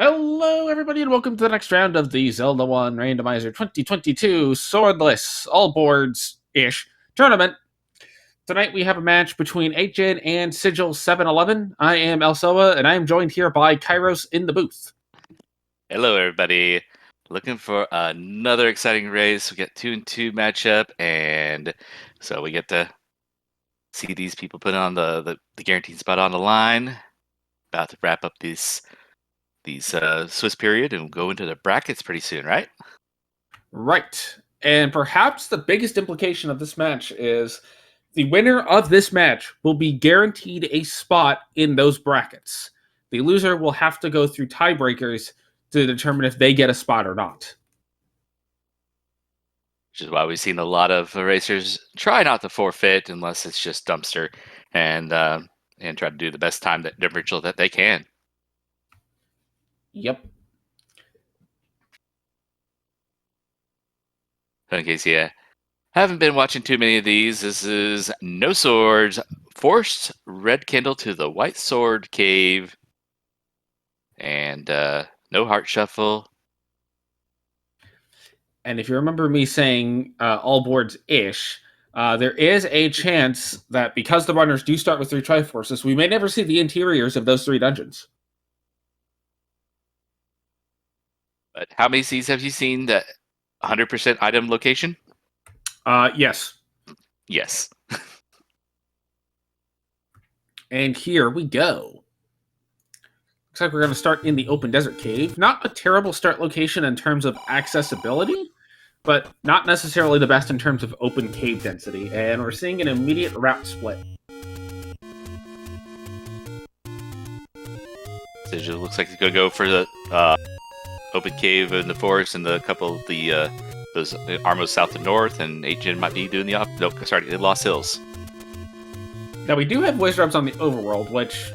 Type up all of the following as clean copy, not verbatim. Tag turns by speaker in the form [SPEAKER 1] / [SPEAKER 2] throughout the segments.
[SPEAKER 1] Hello, everybody, and welcome to the next round of the Zelda 1 Randomizer 2022 Swordless All Boards-ish tournament. Tonight we have a match between Ategen and Sigil711. I am Elsoa, and I am joined here by Kairos in the booth.
[SPEAKER 2] Hello, everybody. Looking for another exciting race. We get 2-2 matchup, and so we get to see these people put on the guaranteed spot on the line. About to wrap up these Swiss period and go into the brackets pretty soon, right?
[SPEAKER 1] Right. And perhaps the biggest implication of this match is the winner of this match will be guaranteed a spot in those brackets. The loser will have to go through tiebreakers to determine if they get a spot or not.
[SPEAKER 2] Which is why we've seen a lot of racers try not to forfeit unless it's just dumpster, and try to do the best time differential that they can.
[SPEAKER 1] Yep.
[SPEAKER 2] In case you haven't been watching too many of these, this is No Swords, Forced Red Candle to the White Sword Cave, and No Heart Shuffle.
[SPEAKER 1] And if you remember me saying all boards-ish, there is a chance that because the runners do start with 3 Triforces, we may never see the interiors of those 3 dungeons.
[SPEAKER 2] But how many seeds have you seen that 100% item location?
[SPEAKER 1] Yes.
[SPEAKER 2] Yes.
[SPEAKER 1] And here we go. Looks like we're going to start in the open desert cave. Not a terrible start location in terms of accessibility, but not necessarily the best in terms of open cave density. And we're seeing an immediate route split.
[SPEAKER 2] Sigil looks like he's going to go for the open cave in the forest and the couple of the those Armos south and north, and Ategen might be doing the Lost Hills.
[SPEAKER 1] Now we do have Wizards on the overworld, which,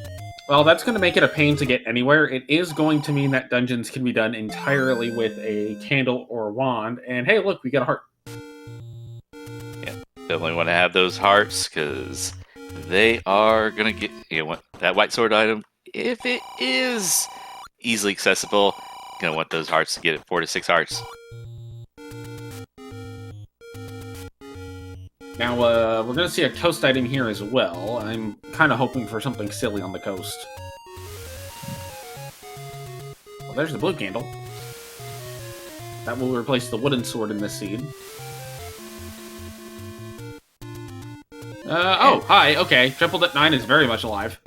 [SPEAKER 1] well, that's going to make it a pain to get anywhere. It is going to mean that dungeons can be done entirely with a candle or a wand. And hey, look, we got a heart.
[SPEAKER 2] Yeah, definitely want to have those hearts because they are going to get that white sword item. If it is easily accessible, going to want those hearts to get it 4 to 6 hearts.
[SPEAKER 1] Now, we're going to see a coast item here as well. I'm kind of hoping for something silly on the coast. Well, there's the blue candle. That will replace the wooden sword in this seed. Oh, hi, okay. Tripled at 9 is very much alive.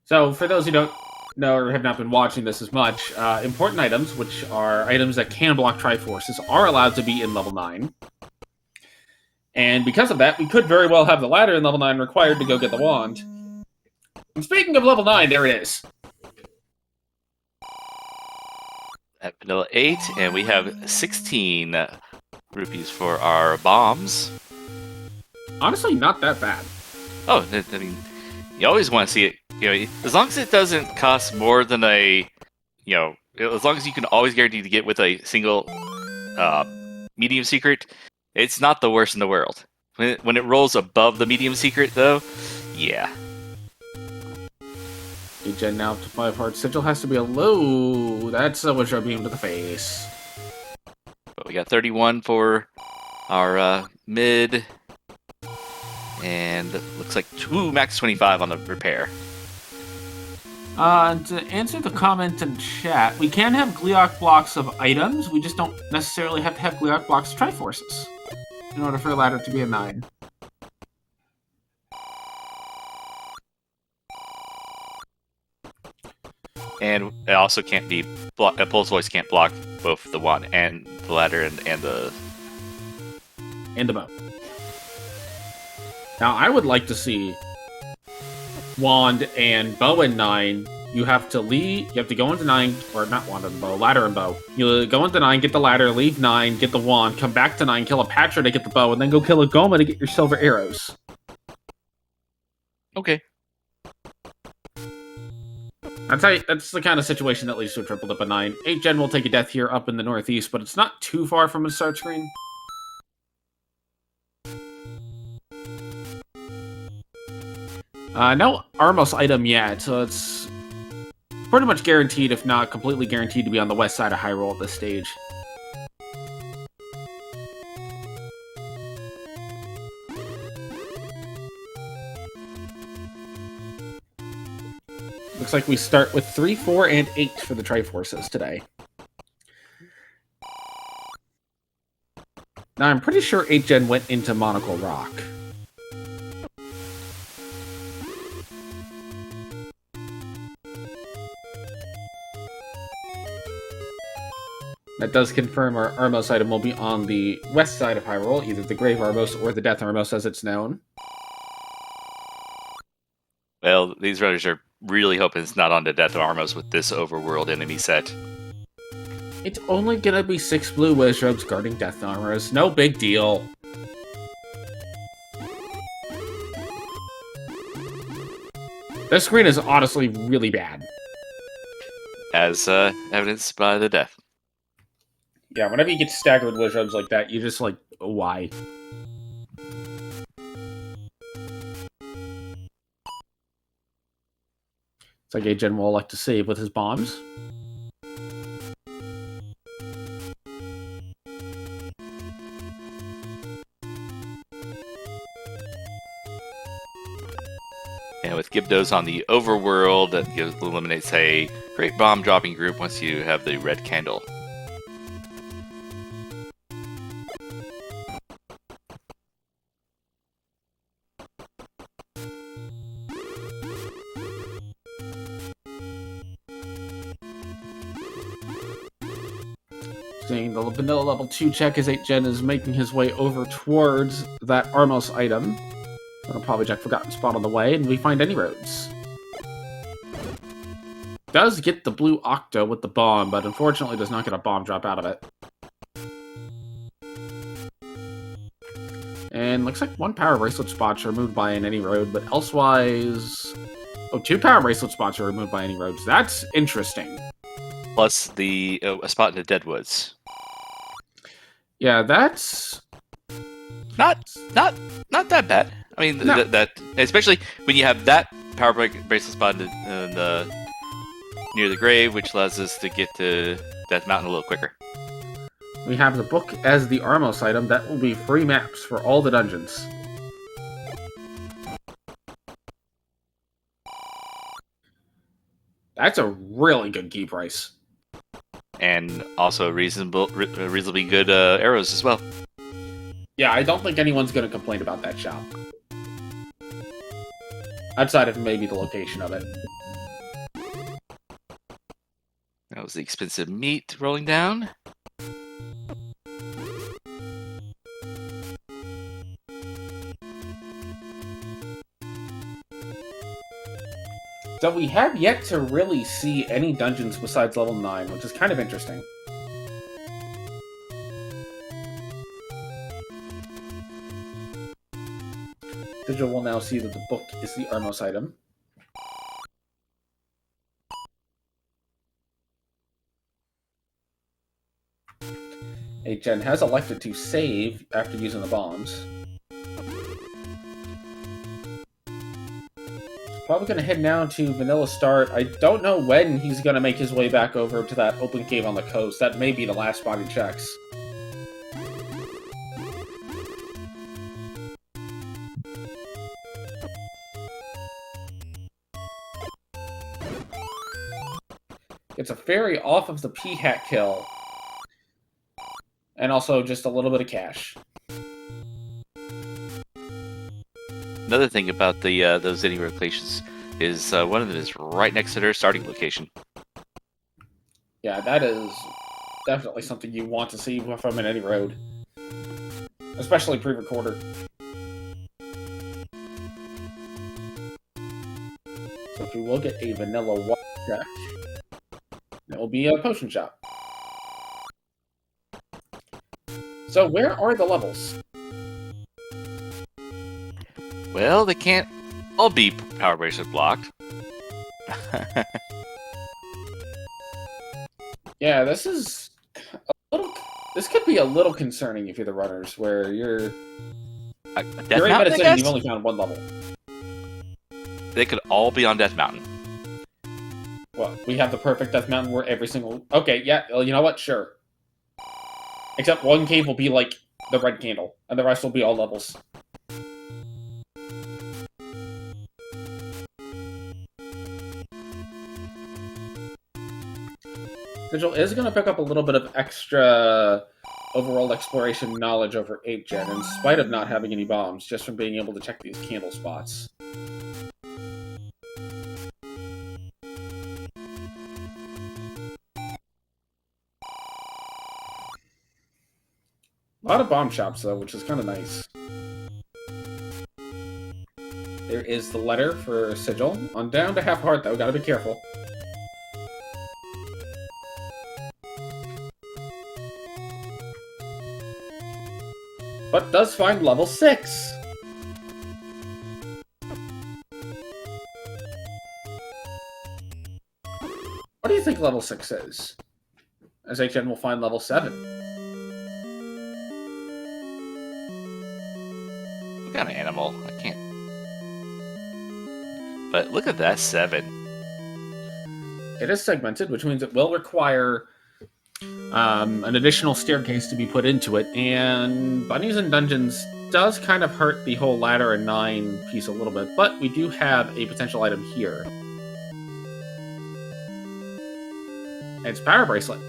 [SPEAKER 1] So, for those who don't know or have not been watching this as much, important items, which are items that can block Triforces, are allowed to be in level 9. And because of that, we could very well have the ladder in level 9 required to go get the wand. And speaking of level 9, there it is.
[SPEAKER 2] At vanilla 8, and we have 16 rupees for our bombs.
[SPEAKER 1] Honestly, not that bad.
[SPEAKER 2] Oh, I mean, you always want to see it. As long as it doesn't cost more than as long as you can always guarantee to get with a single medium secret, it's not the worst in the world. When it rolls above the medium secret, though, yeah.
[SPEAKER 1] Degen now up to 5 hearts. Sigil has to be a low. That's a Wizard Beam to the face.
[SPEAKER 2] But we got 31 for our mid. And looks like max 25 on the repair.
[SPEAKER 1] To answer the comment in chat, we can have Gleok blocks of items, we just don't necessarily have to have Gleok blocks of Triforces in order for a ladder to be a 9.
[SPEAKER 2] And it also can't be Pulse Voice can't block both the wand and the ladder and the
[SPEAKER 1] bow. Now, I would like to see wand and bow in 9. You have to go into 9, or not wand and bow, ladder and bow. You go into 9, get the ladder, leave 9, get the wand, come back to 9, kill a Patra to get the bow, and then go kill a Goma to get your silver arrows.
[SPEAKER 2] Okay.
[SPEAKER 1] That's the kind of situation that leads to a triple dip of 9. 8 Gen will take a death here up in the northeast, but it's not too far from the start screen. No Armos item yet, so it's pretty much guaranteed, if not completely guaranteed, to be on the west side of Hyrule at this stage. Looks like we start with 3, 4, and 8 for the Triforces today. Now, I'm pretty sure 8 Gen went into Monocle Rock. That does confirm our Armos item will be on the west side of Hyrule, either the Grave Armos or the Death Armos as it's known.
[SPEAKER 2] Well, these runners are really hoping it's not on the Death Armos with this overworld enemy set.
[SPEAKER 1] It's only gonna be 6 blue Wizards guarding Death Armors. No big deal. This screen is honestly really bad.
[SPEAKER 2] As evidenced by the death.
[SPEAKER 1] Yeah, whenever you get staggered Wizards like that, you're just like, why? It's like Agen will elect to save with his bombs.
[SPEAKER 2] And with Gibdos on the overworld, that eliminates a great bomb dropping group once you have the red candle.
[SPEAKER 1] Seeing the vanilla level 2 check as 8 Gen is making his way over towards that Armos item. I'll probably check Forgotten Spot on the way, and we find any roads. Does get the blue Octo with the bomb, but unfortunately does not get a bomb drop out of it. And looks like 1 power bracelet spot removed by any road, but elsewise... Oh, 2 power bracelet spots are removed by any roads. That's interesting.
[SPEAKER 2] Plus the a spot in the Deadwoods.
[SPEAKER 1] Yeah, that's...
[SPEAKER 2] Not that bad. I mean,
[SPEAKER 1] No.
[SPEAKER 2] that especially when you have that power bracelet spot in the near the grave, which allows us to get to Death Mountain a little quicker.
[SPEAKER 1] We have the book as the Armos item. That will be free maps for all the dungeons. That's a really good key price.
[SPEAKER 2] And also reasonably good arrows as well.
[SPEAKER 1] Yeah, I don't think anyone's going to complain about that shop. Outside of maybe the location of it.
[SPEAKER 2] That was the expensive meat rolling down.
[SPEAKER 1] So we have yet to really see any dungeons besides level 9, which is kind of interesting. Sigil will now see that the book is the Armos item. Agen has elected to save after using the bombs. Probably going to head now to Vanilla Start. I don't know when he's going to make his way back over to that open cave on the coast. That may be the last spot he checks. It's a fairy off of the P-Hat kill. And also just a little bit of cash.
[SPEAKER 2] Another thing about the those any locations is one of them is right next to their starting location.
[SPEAKER 1] Yeah, that is definitely something you want to see from an any road. Especially pre-recorder. So if we will get a vanilla water check, it will be a potion shop. So where are the levels?
[SPEAKER 2] Well, they can't all be power bracelet blocked.
[SPEAKER 1] Yeah, this is a little. This could be a little concerning if you're the runners, where you're 8 minutes in and you've only found 1 level.
[SPEAKER 2] they could all be on Death Mountain.
[SPEAKER 1] Well, we have the perfect Death Mountain where every single... Okay, yeah, well, you know what? Sure. Except one cave will be like the red candle, and the rest will be all levels. Sigil is going to pick up a little bit of extra overall exploration knowledge over 8th gen, in spite of not having any bombs, just from being able to check these candle spots. A lot of bomb shops, though, which is kind of nice. There is the letter for Sigil. On down to half heart, though. Gotta be careful. But does find level 6! What do you think level 6 is? As HN will find level 7.
[SPEAKER 2] What kind of animal? I can't. But look at that 7.
[SPEAKER 1] It is segmented, which means it will require an additional staircase to be put into it, and Bunnies and Dungeons does kind of hurt the whole ladder and 9 piece a little bit, but we do have a potential item here. It's Power Bracelet.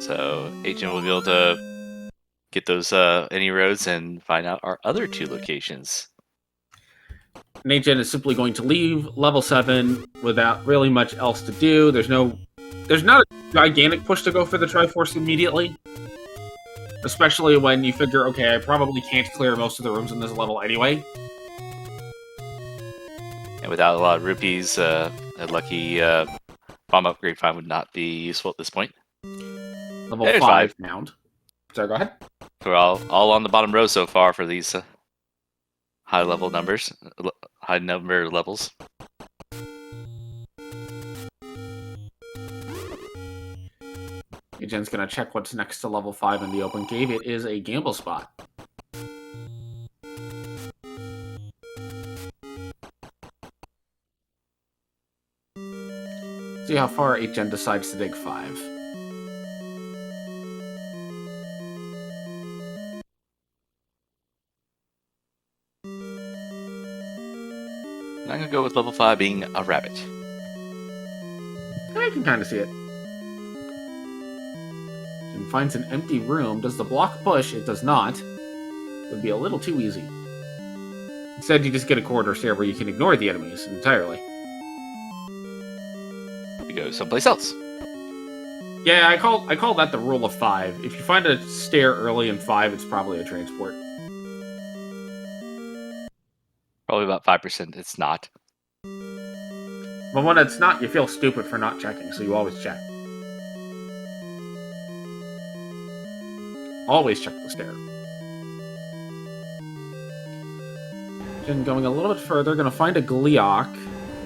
[SPEAKER 2] So Agent will be able to get those any roads and find out our other 2 locations.
[SPEAKER 1] And Agent is simply going to leave level 7 without really much else to do. There's not a gigantic push to go for the Triforce immediately. Especially when you figure, okay, I probably can't clear most of the rooms in this level anyway.
[SPEAKER 2] And without a lot of rupees, a lucky bomb upgrade find would not be useful at this point.
[SPEAKER 1] Level 5 mound. Sorry, go ahead.
[SPEAKER 2] We're all on the bottom row so far for these high number levels.
[SPEAKER 1] Agent's going to check what's next to level 5 in the open cave. It is a gamble spot. See how far Agent decides to dig 5.
[SPEAKER 2] I'm going to go with level 5 being a rabbit.
[SPEAKER 1] I can kind of see it. And finds an empty room. Does the block push? It does not. It would be a little too easy. Instead, you just get a corridor stair where you can ignore the enemies entirely.
[SPEAKER 2] We go someplace else.
[SPEAKER 1] Yeah, I call that the rule of 5. If you find a stair early in 5, it's probably a transport.
[SPEAKER 2] Probably about 5%. It's not.
[SPEAKER 1] But when it's not, you feel stupid for not checking, so you always check. Always check the stair. Then going a little bit further, gonna find a Gleeok.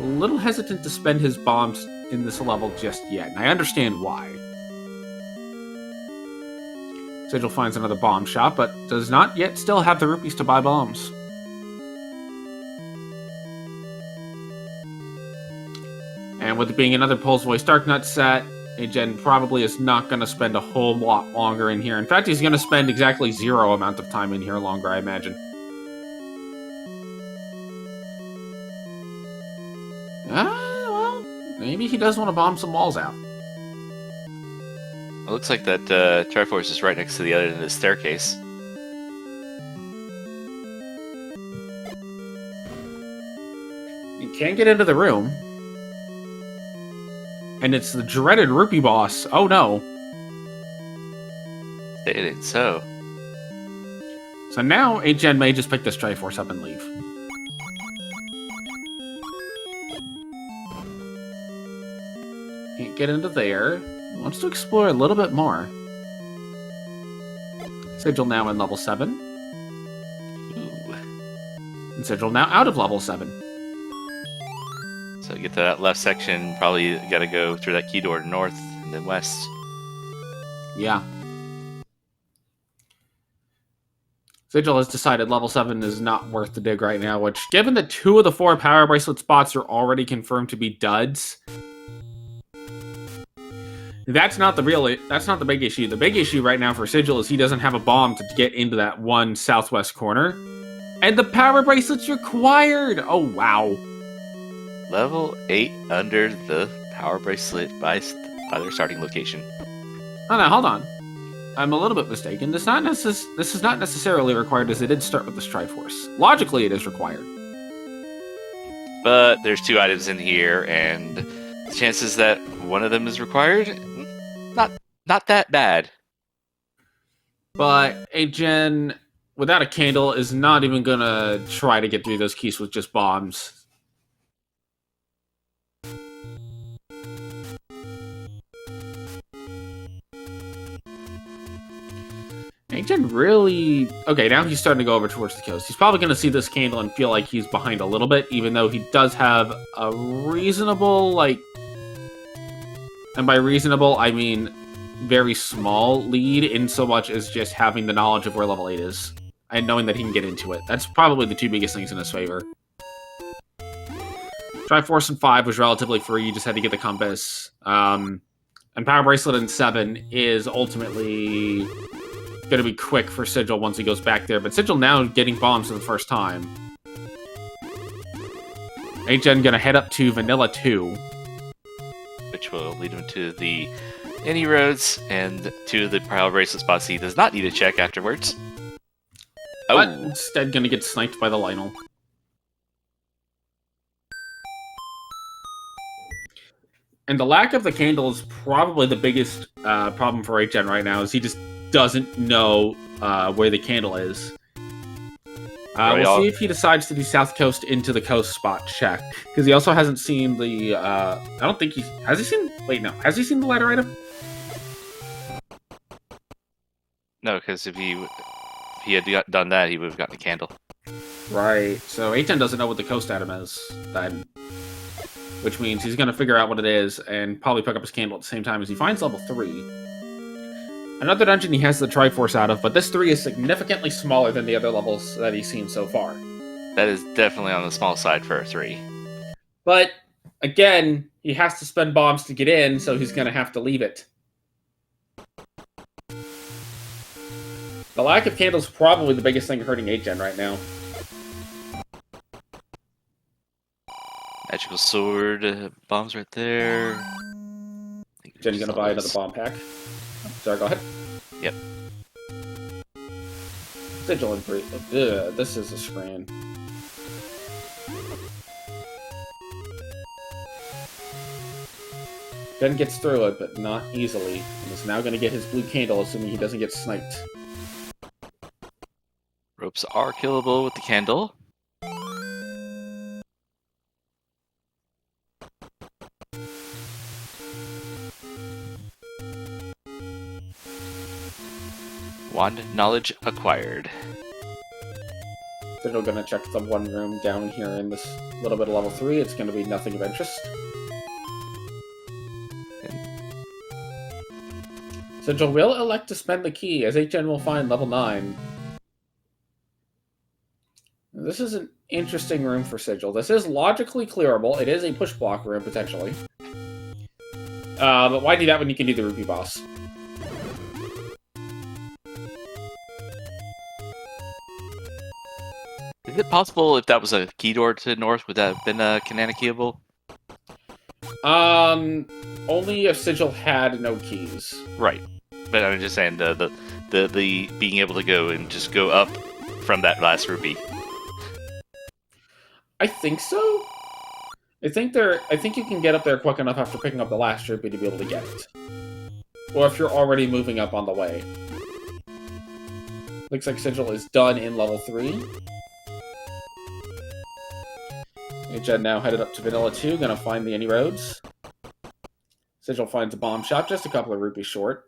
[SPEAKER 1] A little hesitant to spend his bombs in this level just yet, and I understand why. Sigil finds another bomb shop, but does not yet still have the rupees to buy bombs. And with it being another Pulse Voice Darknut set, Agen probably is not going to spend a whole lot longer in here. In fact, he's going to spend exactly 0 amount of time in here longer, I imagine. Well, maybe he does want to bomb some walls out.
[SPEAKER 2] It looks like that Triforce is right next to the other end of the staircase.
[SPEAKER 1] You can't get into the room. And it's the dreaded Rupee boss. Oh no.
[SPEAKER 2] Stated so.
[SPEAKER 1] So now Agen may just pick this Triforce up and leave. Can't get into there. Wants to explore a little bit more. Sigil now in level 7.
[SPEAKER 2] Ooh.
[SPEAKER 1] And Sigil now out of level 7.
[SPEAKER 2] So get to that left section, probably got to go through that key door north and then west.
[SPEAKER 1] Yeah. Sigil has decided level 7 is not worth the dig right now, which, given that 2 of the 4 power bracelet spots are already confirmed to be duds, that's not the big issue. The big issue right now for Sigil is he doesn't have a bomb to get into that one southwest corner. And the power bracelet's required! Oh, wow.
[SPEAKER 2] Level 8 under the power bracelet by their starting location.
[SPEAKER 1] Oh, no, hold on. I'm a little bit mistaken. This is not necessarily required, as it did start with the Triforce. Logically, it is required.
[SPEAKER 2] But there's 2 items in here, and the chances that one of them is required, not that bad.
[SPEAKER 1] But Ategen, without a candle, is not even gonna try to get through those keys with just bombs. Ategen really... Okay, now he's starting to go over towards the coast. He's probably going to see this candle and feel like he's behind a little bit, even though he does have a reasonable, like... And by reasonable, I mean very small lead, in so much as just having the knowledge of where level 8 is. And knowing that he can get into it. That's probably the 2 biggest things in his favor. Triforce in 5 was relatively free, you just had to get the compass. And Power Bracelet in 7 is ultimately going to be quick for Sigil once he goes back there, but Sigil now getting bombs for the first time. Ategen going to head up to Vanilla 2.
[SPEAKER 2] Which will lead him to the any roads and to the Power Bracelet spots he does not need to check afterwards.
[SPEAKER 1] But instead going to get sniped by the Lionel. And the lack of the candle is probably the biggest problem for Ategen right now, is he just doesn't know where the candle is. We'll see if he decides to do South Coast into the coast spot check, because he also hasn't seen the. I don't think he has. He seen? Wait, no. Has he seen the ladder item?
[SPEAKER 2] No, because if he had done that, he would have gotten the candle. Right.
[SPEAKER 1] So Ategen doesn't know what the coast item is then, which means he's going to figure out what it is and probably pick up his candle at the same time as he finds level 3. Another dungeon he has the Triforce out of, but this 3 is significantly smaller than the other levels that he's seen so far.
[SPEAKER 2] That is definitely on the small side for a 3.
[SPEAKER 1] But, again, he has to spend bombs to get in, so he's going to have to leave it. The lack of candles is probably the biggest thing hurting Ategen right now.
[SPEAKER 2] Magical sword, bombs right there.
[SPEAKER 1] Jen's going to buy another bomb pack. Sorry, go ahead.
[SPEAKER 2] Yep.
[SPEAKER 1] Sigil and Free. Ugh, this is a screen. Jen gets through it, but not easily. And is now going to get his blue candle, assuming he doesn't get sniped.
[SPEAKER 2] Ropes are killable with the candle. Wand knowledge acquired.
[SPEAKER 1] Sigil gonna check the one room down here in this little bit of level 3. It's gonna be nothing of interest. Sigil will elect to spend the key, as Ategen will find level 9. This is an interesting room for Sigil. This is logically clearable. It is a push block room, potentially. But why do that when you can do the Rupee boss?
[SPEAKER 2] Is it possible if that was a key door to the north, would that have been canonicable?
[SPEAKER 1] Only if Sigil had no keys.
[SPEAKER 2] Right. But I'm just saying the being able to go and just go up from that last rupee.
[SPEAKER 1] I think so. I think you can get up there quick enough after picking up the last rupee to be able to get it. Or if you're already moving up on the way. Looks like Sigil is done in level 3. Ategen now headed up to Vanilla 2, gonna find the any roads. Sigil finds a bomb shop, just a couple of rupees short.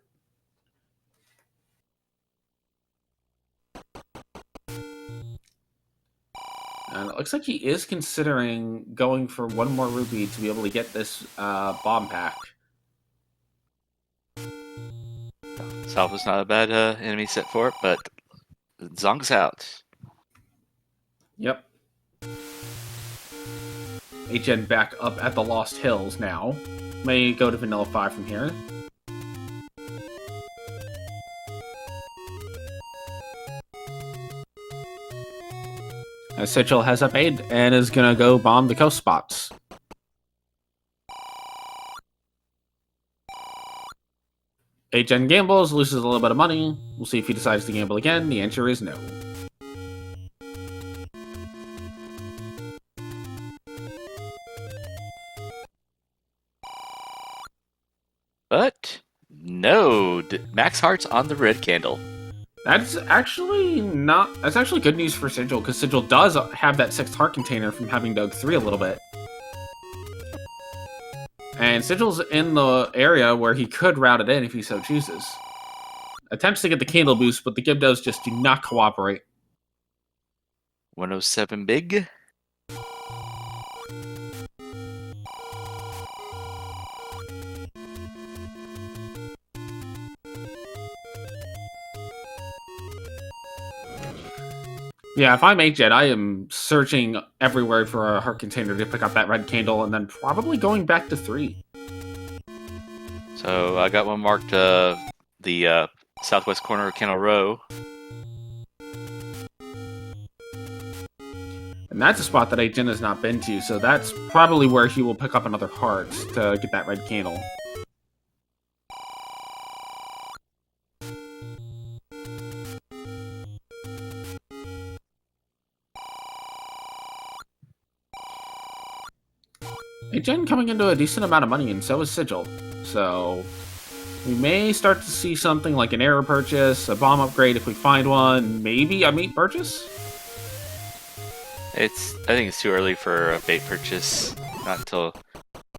[SPEAKER 1] And it looks like he is considering going for one more rupee to be able to get this bomb pack.
[SPEAKER 2] Salva's not a bad enemy set for it, but Zong's out.
[SPEAKER 1] Yep. HN back up at the Lost Hills now. May go to Vanilla 5 from here. As Sigil has up aid and is gonna go bomb the coast spots. HN gambles, loses a little bit of money. We'll see if he decides to gamble again. The answer is no.
[SPEAKER 2] But no, max hearts on the red candle.
[SPEAKER 1] That's actually good news for Sigil, because Sigil does have that 6th heart container from having dug 3 a little bit. And Sigil's in the area where he could route it in if he so chooses. Attempts to get the candle boost, but the Gibdos just do not cooperate.
[SPEAKER 2] 107 big.
[SPEAKER 1] Yeah, if I'm HN, I am searching everywhere for a heart container to pick up that red candle, and then probably going back to 3.
[SPEAKER 2] So I got one marked the southwest corner of Candle Row.
[SPEAKER 1] And that's a spot that HN has not been to, so that's probably where he will pick up another heart to get that red candle. HN coming into a decent amount of money, and so is Sigil. So we may start to see something like an error purchase, a bomb upgrade if we find one, maybe a meat purchase?
[SPEAKER 2] I think it's too early for a bait purchase. Not until,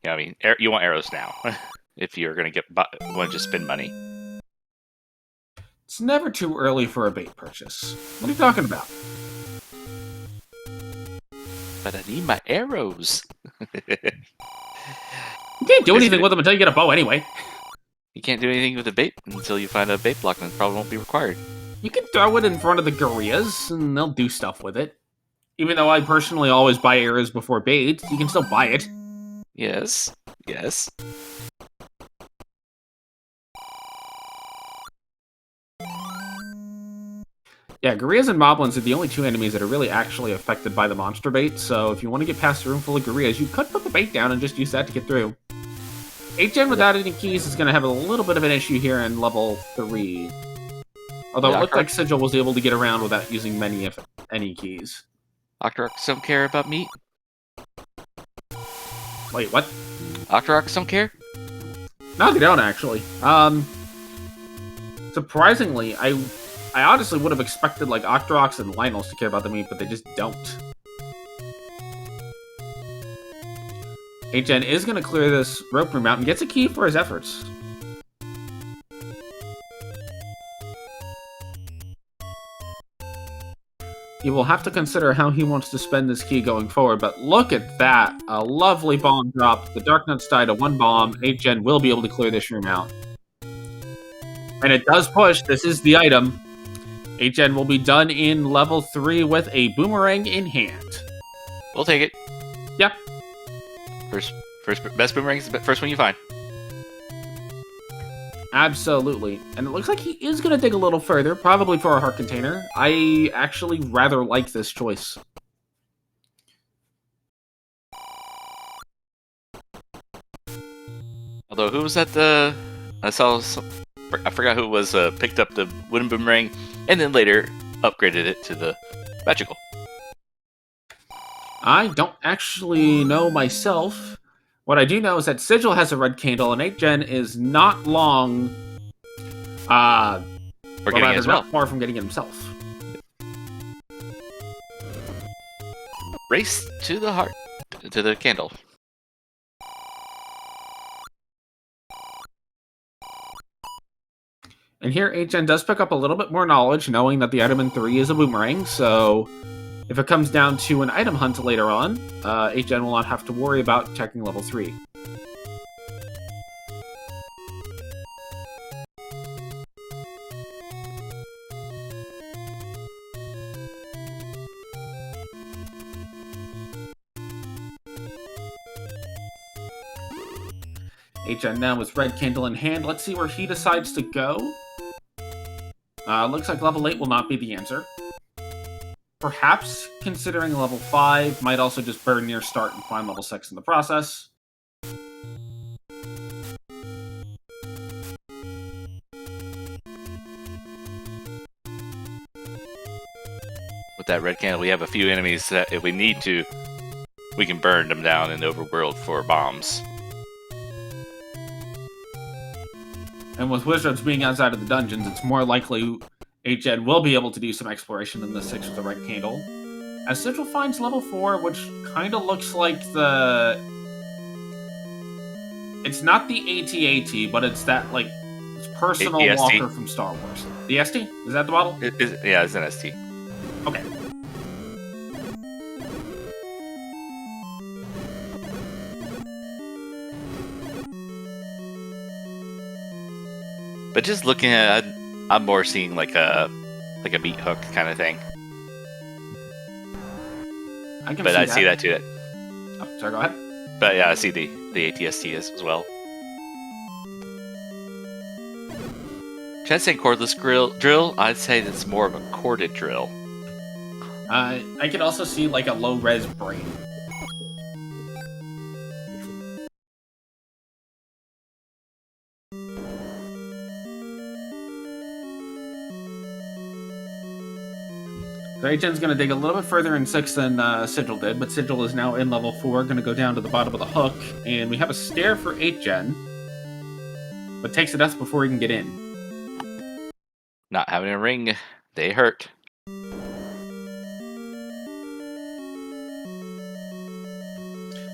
[SPEAKER 2] I mean, you want arrows now if you're gonna want to just spend money.
[SPEAKER 1] It's never too early for a bait purchase. What are you talking about?
[SPEAKER 2] But I need my arrows.
[SPEAKER 1] You can't do anything with them until you get a bow anyway.
[SPEAKER 2] You can't do anything with a bait until you find a bait block, and it probably won't be required.
[SPEAKER 1] You can throw it in front of the gorillas, and they'll do stuff with it. Even though I personally always buy arrows before bait, you can still buy it.
[SPEAKER 2] Yes. Yes.
[SPEAKER 1] Yeah, gorillas and moblins are the only 2 enemies that are really actually affected by the monster bait, so if you want to get past a room full of gorillas, you could put the bait down and just use that to get through. HN without any keys is going to have a little bit of an issue here in level 3. Although it looked like Sigil was able to get around without using many, if any, keys.
[SPEAKER 2] Octoroks don't care about meat?
[SPEAKER 1] Wait, what?
[SPEAKER 2] Octoroks don't care?
[SPEAKER 1] No, they don't, actually. Surprisingly, I honestly would have expected, like, Octoroks and Lynels to care about the meat, but they just don't. HN is going to clear this rope room out and gets a key for his efforts. He will have to consider how he wants to spend this key going forward, but look at that. A lovely bomb drop. The Dark Nuts die to 1 bomb. HN will be able to clear this room out. And it does push. This is the item. HN will be done in level 3 with a boomerang in hand.
[SPEAKER 2] We'll take it.
[SPEAKER 1] Yep.
[SPEAKER 2] Best boomerang is the first one you find.
[SPEAKER 1] Absolutely. And it looks like he is going to dig a little further, probably for a heart container. I actually rather like this choice.
[SPEAKER 2] Although, who was that? I forgot who was picked up the wooden boomerang and then later upgraded it to the magical.
[SPEAKER 1] I don't actually know myself. What I do know is that Sigil has a red candle, and 8gen is not long,
[SPEAKER 2] We're getting it as well.
[SPEAKER 1] not far from getting it himself.
[SPEAKER 2] Race to the heart, to the candle.
[SPEAKER 1] And here, 8gen does pick up a little bit more knowledge, knowing that the item in 3 is a boomerang, so if it comes down to an item hunt later on, 8gen will not have to worry about checking level 3. HN now with red candle in hand. Let's see where he decides to go. Looks like level 8 will not be the answer. Perhaps considering level 5, might also just burn near start and find level 6 in the process.
[SPEAKER 2] With that red candle, we have a few enemies that if we need to, we can burn them down in the overworld for bombs.
[SPEAKER 1] And with wizards being outside of the dungeons, it's more likely HN will be able to do some exploration in the 6 with the red candle. As Sigil finds level 4, which kind of looks like the... It's not the AT-AT, but it's that, like, personal
[SPEAKER 2] AT-ST.
[SPEAKER 1] walker from Star Wars. The ST? Is that the model?
[SPEAKER 2] Yeah, it's an ST.
[SPEAKER 1] Okay.
[SPEAKER 2] But just looking at, I'm more seeing like a meat hook kind of thing.
[SPEAKER 1] I can
[SPEAKER 2] But
[SPEAKER 1] see
[SPEAKER 2] I
[SPEAKER 1] that.
[SPEAKER 2] see that too.
[SPEAKER 1] Oh, sorry, go ahead.
[SPEAKER 2] But yeah, I see the ATST as well. Chad saying cordless drill. I'd say that's more of a corded drill.
[SPEAKER 1] I could also see like a low-res brain. So HN's going to dig a little bit further in 6 than Sigil did, but Sigil is now in level 4, going to go down to the bottom of the hook, and we have a stair for HN, but takes a death before he can get in.
[SPEAKER 2] Not having a ring, they hurt.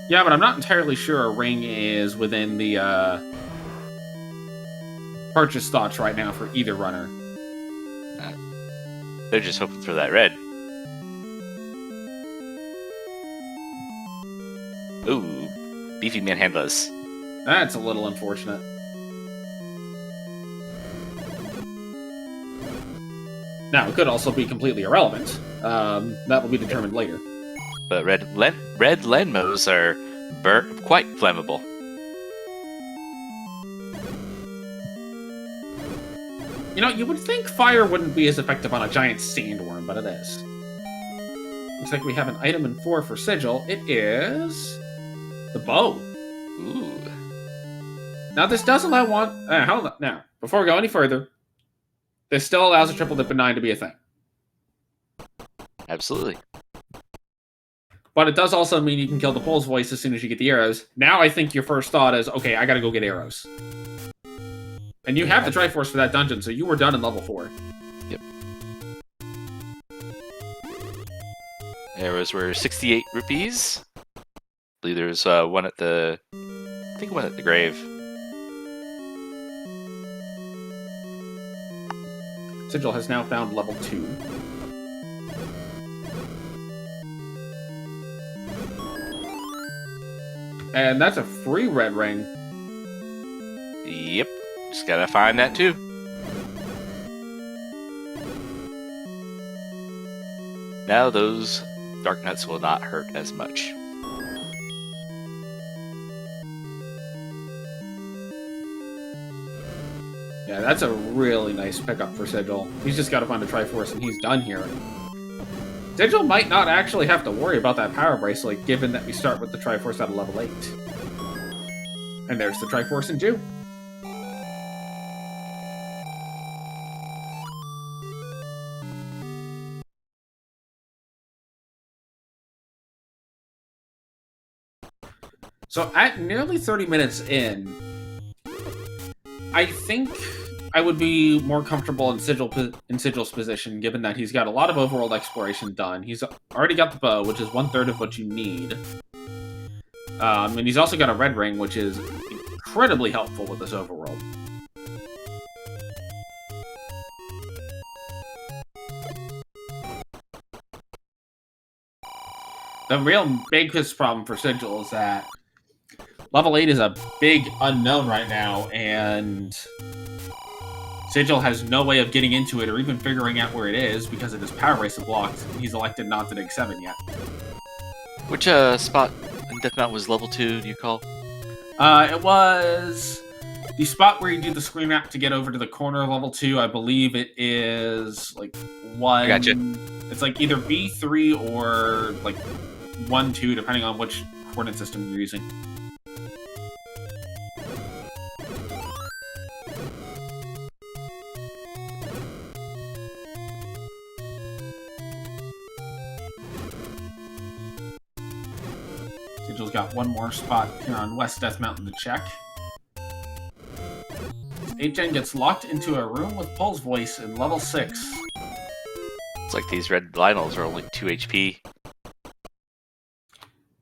[SPEAKER 1] Yeah, but I'm not entirely sure a ring is within the purchase thoughts right now for either runner.
[SPEAKER 2] They're just hoping for that red. Ooh, beefy manhandlers.
[SPEAKER 1] That's a little unfortunate. Now, it could also be completely irrelevant. That will be determined later.
[SPEAKER 2] But red Lenmos are quite flammable.
[SPEAKER 1] You know, you would think fire wouldn't be as effective on a giant sandworm, but it is. Looks like we have an item in 4 for Sigil. It is... the bow.
[SPEAKER 2] Ooh.
[SPEAKER 1] Now, this does allow one... hold on. Now, before we go any further, this still allows a triple dip in 9 to be a thing.
[SPEAKER 2] Absolutely.
[SPEAKER 1] But it does also mean you can kill the Pole's voice as soon as you get the arrows. Now I think your first thought is, okay, I gotta go get arrows. And you have the Triforce for that dungeon, so you were done in level 4.
[SPEAKER 2] Yep. Arrows were 68 rupees. I believe there's one at the... I think one at the grave.
[SPEAKER 1] Sigil has now found level 2. And that's a free red ring.
[SPEAKER 2] Yep. Just gotta find that too. Now those dark nuts will not hurt as much.
[SPEAKER 1] Yeah, that's a really nice pickup for Sigil. He's just got to find a Triforce and he's done here. Sigil might not actually have to worry about that power bracelet, given that we start with the Triforce at a level 8. And there's the Triforce in Jew. So at nearly 30 minutes in, I think I would be more comfortable in Sigil's position, given that he's got a lot of overworld exploration done. He's already got the bow, which is 1/3 of what you need. And he's also got a red ring, which is incredibly helpful with this overworld. The real biggest problem for Sigil is that level 8 is a big unknown right now, and Sigil has no way of getting into it or even figuring out where it is because of his power bracelet blocked. He's elected not to dig 7 yet.
[SPEAKER 2] Which spot in Death Mountain was level 2, do you call?
[SPEAKER 1] It was the spot where you do the screen wrap to get over to the corner of level 2. I believe it is like 1.
[SPEAKER 2] I gotcha.
[SPEAKER 1] It's like either B3 or like 1, 2, depending on which coordinate system you're using. Sigil's got one more spot here on West Death Mountain to check. Ategen gets locked into a room with Paul's voice in level 6.
[SPEAKER 2] It's like these red Lionels are only 2 HP.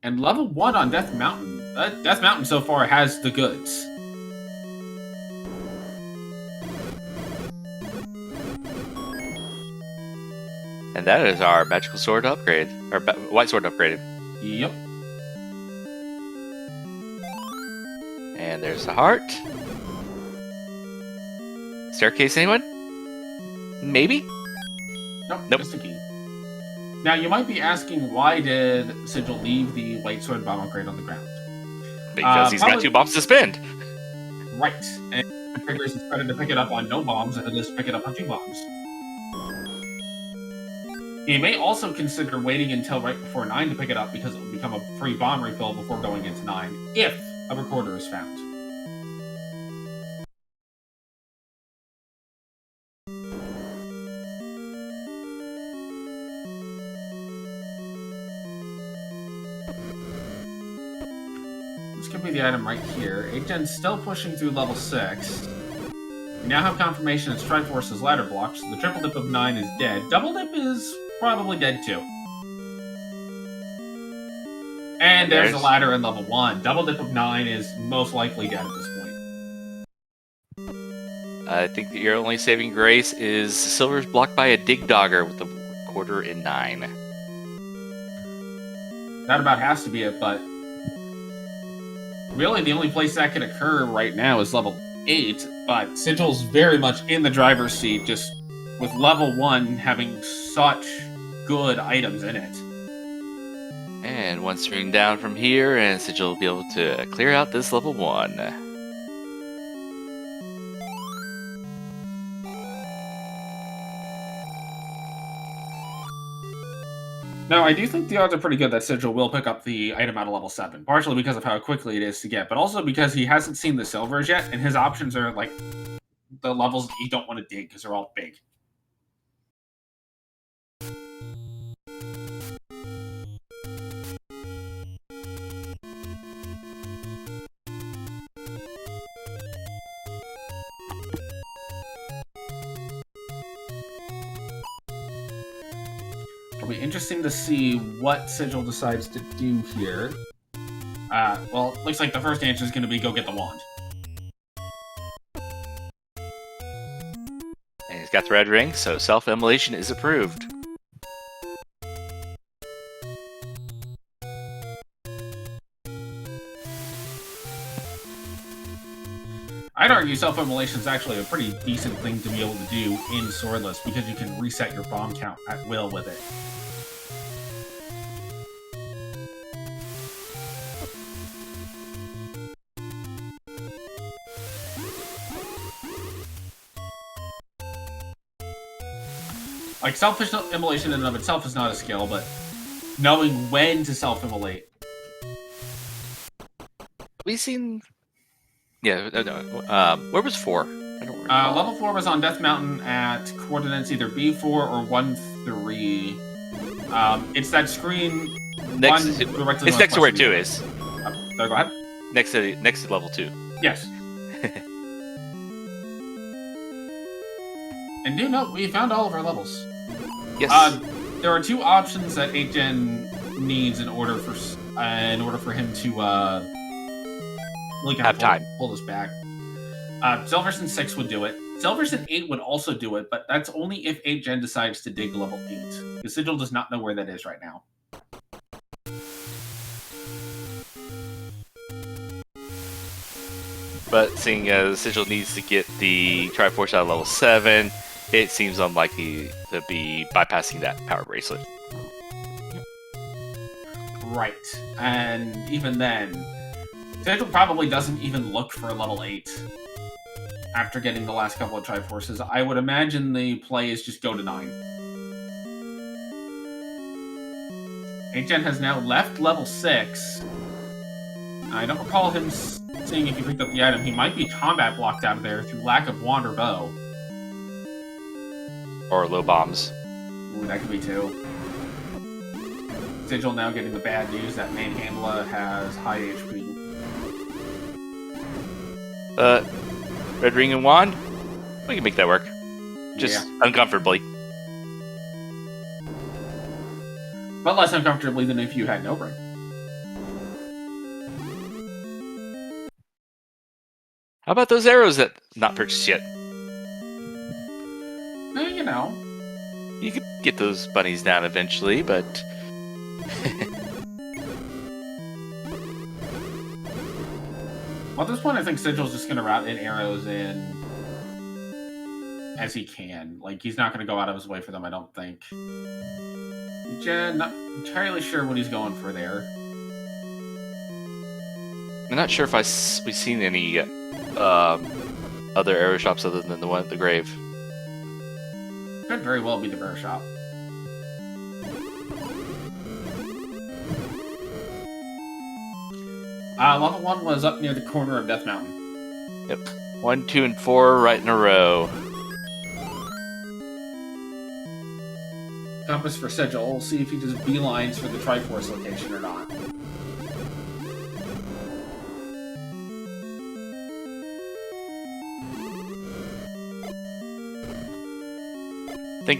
[SPEAKER 1] And level 1 on Death Mountain. Death Mountain so far has the goods.
[SPEAKER 2] And that is our magical sword upgrade. Or white sword upgraded.
[SPEAKER 1] Yep.
[SPEAKER 2] And there's the heart. Staircase, anyone? Maybe?
[SPEAKER 1] Nope,
[SPEAKER 2] Nope.
[SPEAKER 1] just a key. Now, you might be asking, why did Sigil leave the white sword bomb upgrade on the ground?
[SPEAKER 2] Because he's got 2 bombs to spend.
[SPEAKER 1] Right. And he figures it's better to pick it up on no bombs than just pick it up on 2 bombs. He may also consider waiting until right before 9 to pick it up because it will become a free bomb refill before going into 9, if a recorder is found. This could be the item right here. Agen's still pushing through level 6. We now have confirmation that Triforce's ladder blocks. The triple dip of 9 is dead. Double dip is probably dead too. And there's a ladder in level 1. Double dip of 9 is most likely dead at this point.
[SPEAKER 2] I think that your only saving grace is Silver's blocked by a Dig Dogger with the quarter in 9.
[SPEAKER 1] That about has to be it, but really the only place that could occur right now is level 8, but Sigil's very much in the driver's seat, just with level 1 having such good items in it.
[SPEAKER 2] And one string down from here, and Sigil will be able to clear out this level 1.
[SPEAKER 1] Now, I do think the odds are pretty good that Sigil will pick up the item out of level 7, partially because of how quickly it is to get, but also because he hasn't seen the silvers yet, and his options are, like, the levels you don't want to dig, because they're all big. It'll be interesting to see what Sigil decides to do here. Well, looks like the first answer is going to be go get the wand.
[SPEAKER 2] And he's got the red ring, so self-immolation is approved.
[SPEAKER 1] I'd argue self-immolation is actually a pretty decent thing to be able to do in Swordless, because you can reset your bomb count at will with it. Like, self-immolation in and of itself is not a skill, but knowing when to self-immolate.
[SPEAKER 2] We've seen... Yeah, where was 4? I don't recall.
[SPEAKER 1] Level 4 was on Death Mountain at coordinates either B4 or 1-3. It's that screen...
[SPEAKER 2] It's next to where 2 is.
[SPEAKER 1] Sorry, go ahead.
[SPEAKER 2] Next to level 2.
[SPEAKER 1] Yes. And do note, we found all of our levels.
[SPEAKER 2] Yes.
[SPEAKER 1] There are 2 options that Ategen needs in order for him to really kind
[SPEAKER 2] have time.
[SPEAKER 1] Pull this back. Silverson 6 would do it. Silverson 8 would also do it, but that's only if Ategen decides to dig level 8. Because Sigil does not know where that is right now.
[SPEAKER 2] But seeing as Sigil needs to get the Triforce out of level 7, it seems unlikely to be bypassing that power bracelet.
[SPEAKER 1] Right. And even then, Sigil probably doesn't even look for level 8 after getting the last couple of Triforces. I would imagine the play is just go to 9. Ategen has now left level 6. I don't recall him seeing if he picked up the item. He might be combat blocked out of there through lack of wand or bow.
[SPEAKER 2] Or low bombs.
[SPEAKER 1] Ooh, that could be too. Sigil now getting the bad news that Manhandla has high HP.
[SPEAKER 2] Red ring and wand? We can make that work. Just uncomfortably.
[SPEAKER 1] But less uncomfortably than if you had no ring.
[SPEAKER 2] How about those arrows that not purchased yet?
[SPEAKER 1] You know.
[SPEAKER 2] You could get those bunnies down eventually, but...
[SPEAKER 1] Well, at this point, I think Sigil's just going to route in arrows in as he can. Like, he's not going to go out of his way for them, I don't think. Not entirely sure what he's going for there.
[SPEAKER 2] I'm not sure if we've seen any other arrow shops other than the one at the grave.
[SPEAKER 1] Could very well be the bear shop. Level 1 was up near the corner of Death Mountain.
[SPEAKER 2] Yep. 1, 2, and 4 right in a row.
[SPEAKER 1] Compass for Sigil. We'll see if he does beelines for the Triforce location or not.
[SPEAKER 2] I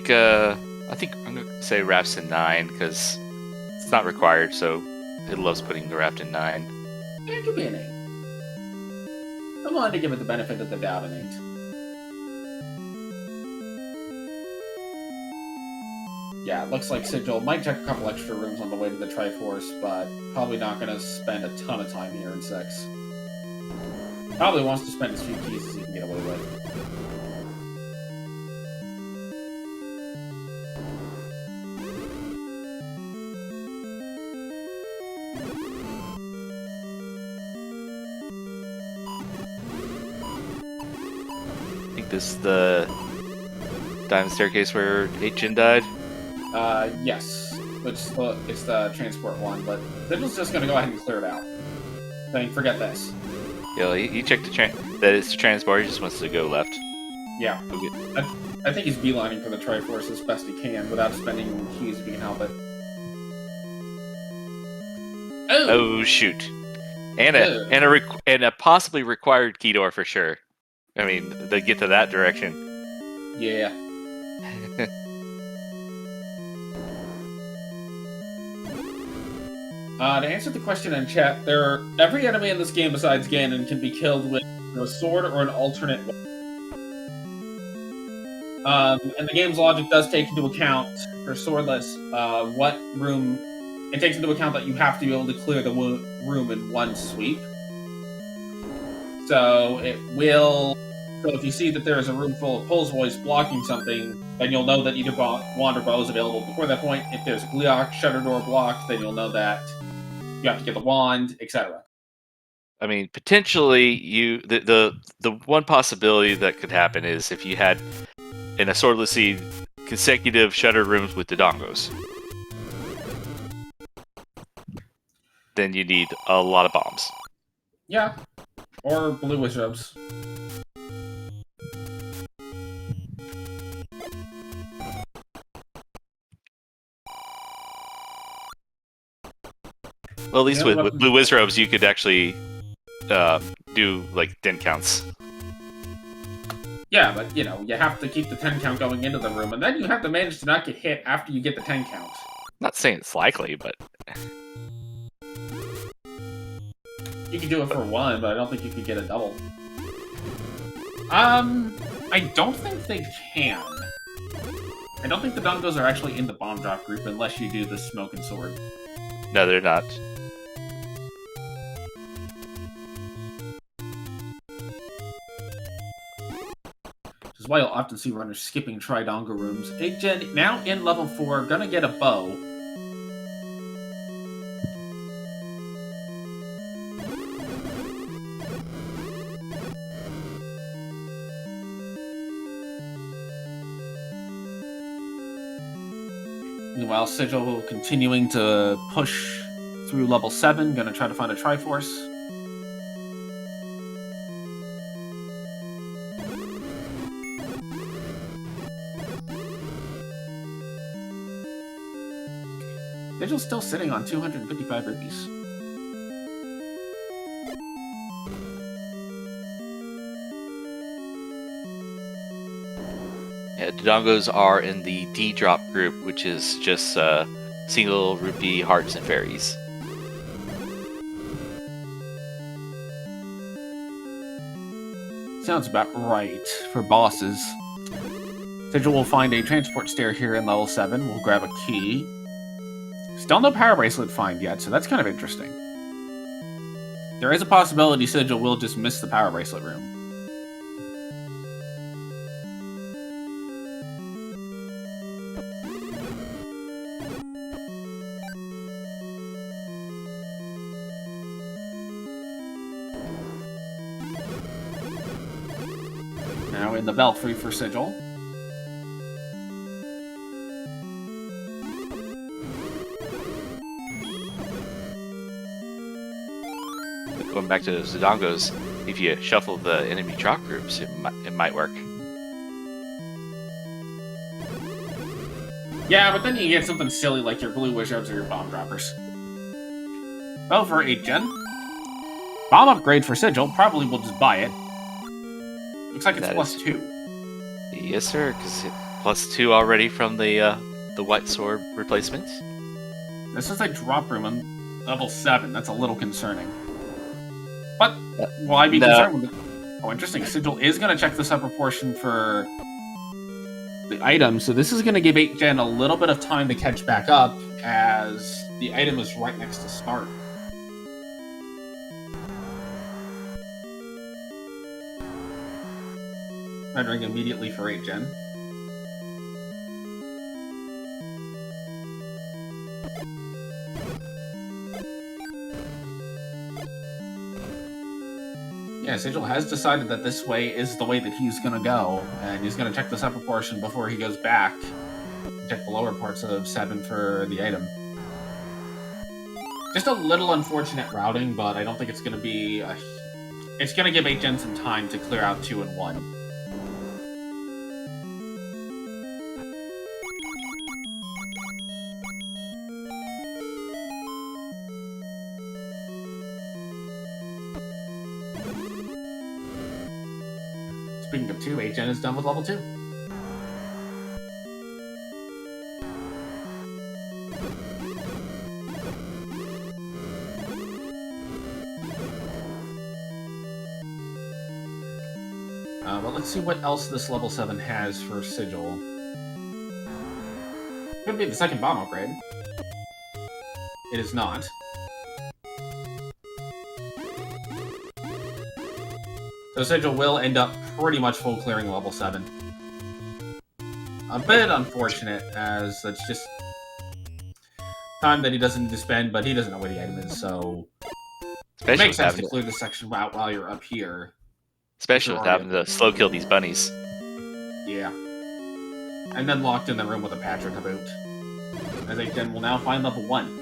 [SPEAKER 2] think I'm gonna say rafts in 9 because it's not required, so it loves putting the raft in 9.
[SPEAKER 1] It could be an 8. I'm willing to give it the benefit of the doubt an 8. Yeah, it looks like Sigil might check a couple extra rooms on the way to the Triforce, but probably not going to spend a ton of time here in 6. Probably wants to spend as few keys as he can get away with.
[SPEAKER 2] I think this is the diamond staircase where Ategen died.
[SPEAKER 1] Yes. It's the transport one, but Sigil's just going to go ahead and clear it out. Saying, forget this.
[SPEAKER 2] Yeah, he checked that it's the transport. He just wants to go left.
[SPEAKER 1] Yeah. I think he's beelining for the Triforce as best he can without spending keys if he can help it.
[SPEAKER 2] Oh shoot! And a possibly required key door for sure. I mean, to get to that direction.
[SPEAKER 1] Yeah. To answer the question in chat, every enemy in this game besides Ganon can be killed with a sword or an alternate weapon. And the game's logic does take into account, for swordless, what room... It takes into account that you have to be able to clear the room in one sweep. So it will... So if you see that there is a room full of Pulse Voice blocking something, then you'll know that either wand or bow is available before that point. If there's a Gleeok shutter door blocked, then you'll know that you have to get the wand, etc.
[SPEAKER 2] I mean, potentially, the one possibility that could happen is if you had, in a swordless seed, consecutive shuttered rooms with the dongos. Then you need a lot of bombs.
[SPEAKER 1] Yeah. Or blue wizards.
[SPEAKER 2] Well, at least with blue whiz robes, you could actually do like 10 counts.
[SPEAKER 1] Yeah, but you know, you have to keep the 10 count going into the room, and then you have to manage to not get hit after you get the 10 count.
[SPEAKER 2] Not saying it's likely, but
[SPEAKER 1] you could do it for one, but I don't think you could get a double. I don't think they can. I don't think the dongos are actually in the bomb drop group unless you do the smoke and sword.
[SPEAKER 2] No, they're not.
[SPEAKER 1] Which is why you'll often see runners skipping Tridongo rooms. Ategen, now in level 4, gonna get a bow. Meanwhile, Sigil continuing to push through level 7, gonna try to find a Triforce. Sigil's still sitting on 255 rupees.
[SPEAKER 2] Yeah, Dodongos are in the D drop group, which is just single rupee hearts and fairies.
[SPEAKER 1] Sounds about right for bosses. Sigil will find a transport stair here in level 7. We'll grab a key. Still no power bracelet find yet, so that's kind of interesting. There is a possibility Sigil will just miss the power bracelet room. Now in the belfry for Sigil.
[SPEAKER 2] Going back to those Dodongos, if you shuffle the enemy drop groups, it might work.
[SPEAKER 1] Yeah, but then you get something silly like your blue wizards or your bomb droppers. Well, for 8 gen. Bomb upgrade for Sigil. Probably will just buy it. Looks like it's +2.
[SPEAKER 2] Yes, sir, because +2 already from the white sword replacement.
[SPEAKER 1] This is a drop room on level 7. That's a little concerning. But why be concerned with it? Oh, interesting. Sigil is going to check this upper portion for the item, so this is going to give 8 gen a little bit of time to catch back up, as the item is right next to start. Rendering immediately for 8 gen. Yeah, Sigil has decided that this way is the way that he's going to go, and he's going to check this upper portion before he goes back. Check the lower parts of 7 for the item. Just a little unfortunate routing, but I don't think it's going to be... It's going to give 8 gen some time to clear out 2 and 1. Speaking of 2, 8 gen is done with level 2. But let's see what else this level 7 has for Sigil. Could be the second bomb upgrade. It is not. So Sigil will end up pretty much full clearing level 7. A bit unfortunate, as that's just time that he doesn't need to spend, but he doesn't know where the item is, so it makes sense to clear this section out while you're up here.
[SPEAKER 2] Especially with having to slow kill these bunnies.
[SPEAKER 1] Yeah. And then locked in the room with a Patrick to boot. As 8 gen will now find level 1.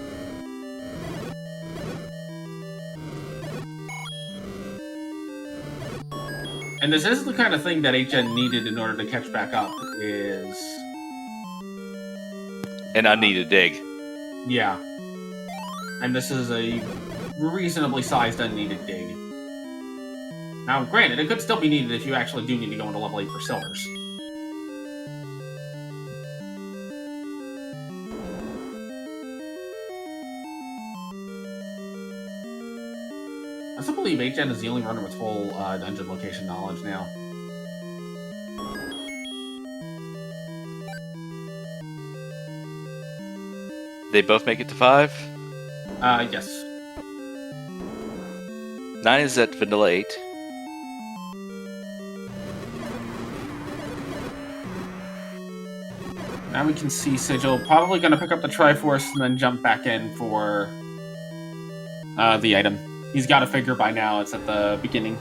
[SPEAKER 1] And this is the kind of thing that 8 gen needed in order to catch back up, is...
[SPEAKER 2] An unneeded dig.
[SPEAKER 1] Yeah. And this is a reasonably sized unneeded dig. Now, granted, it could still be needed if you actually do need to go into level 8 for silvers. I still believe 8 gen is the only runner with full dungeon location knowledge now.
[SPEAKER 2] They both make it to 5?
[SPEAKER 1] Yes.
[SPEAKER 2] 9 is at vanilla 8.
[SPEAKER 1] Now we can see Sigil probably going to pick up the Triforce and then jump back in for the item. He's got a figure by now, it's at the beginning.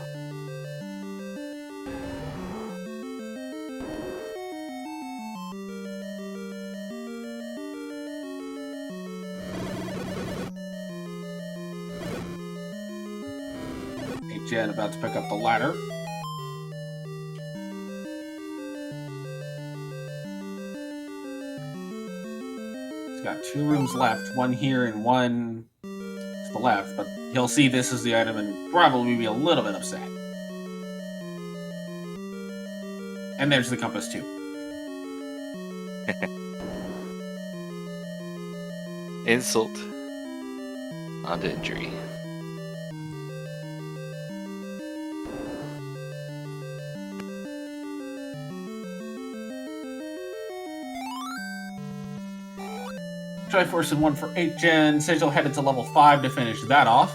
[SPEAKER 1] Gen about to pick up the ladder. He's got 2 rooms left, one here and one to the left, but he'll see this as the item and probably be a little bit upset. And there's the compass too.
[SPEAKER 2] Insult onto injury.
[SPEAKER 1] Triforce and 1 for 8 Gen. Sigil headed to level 5 to finish that off.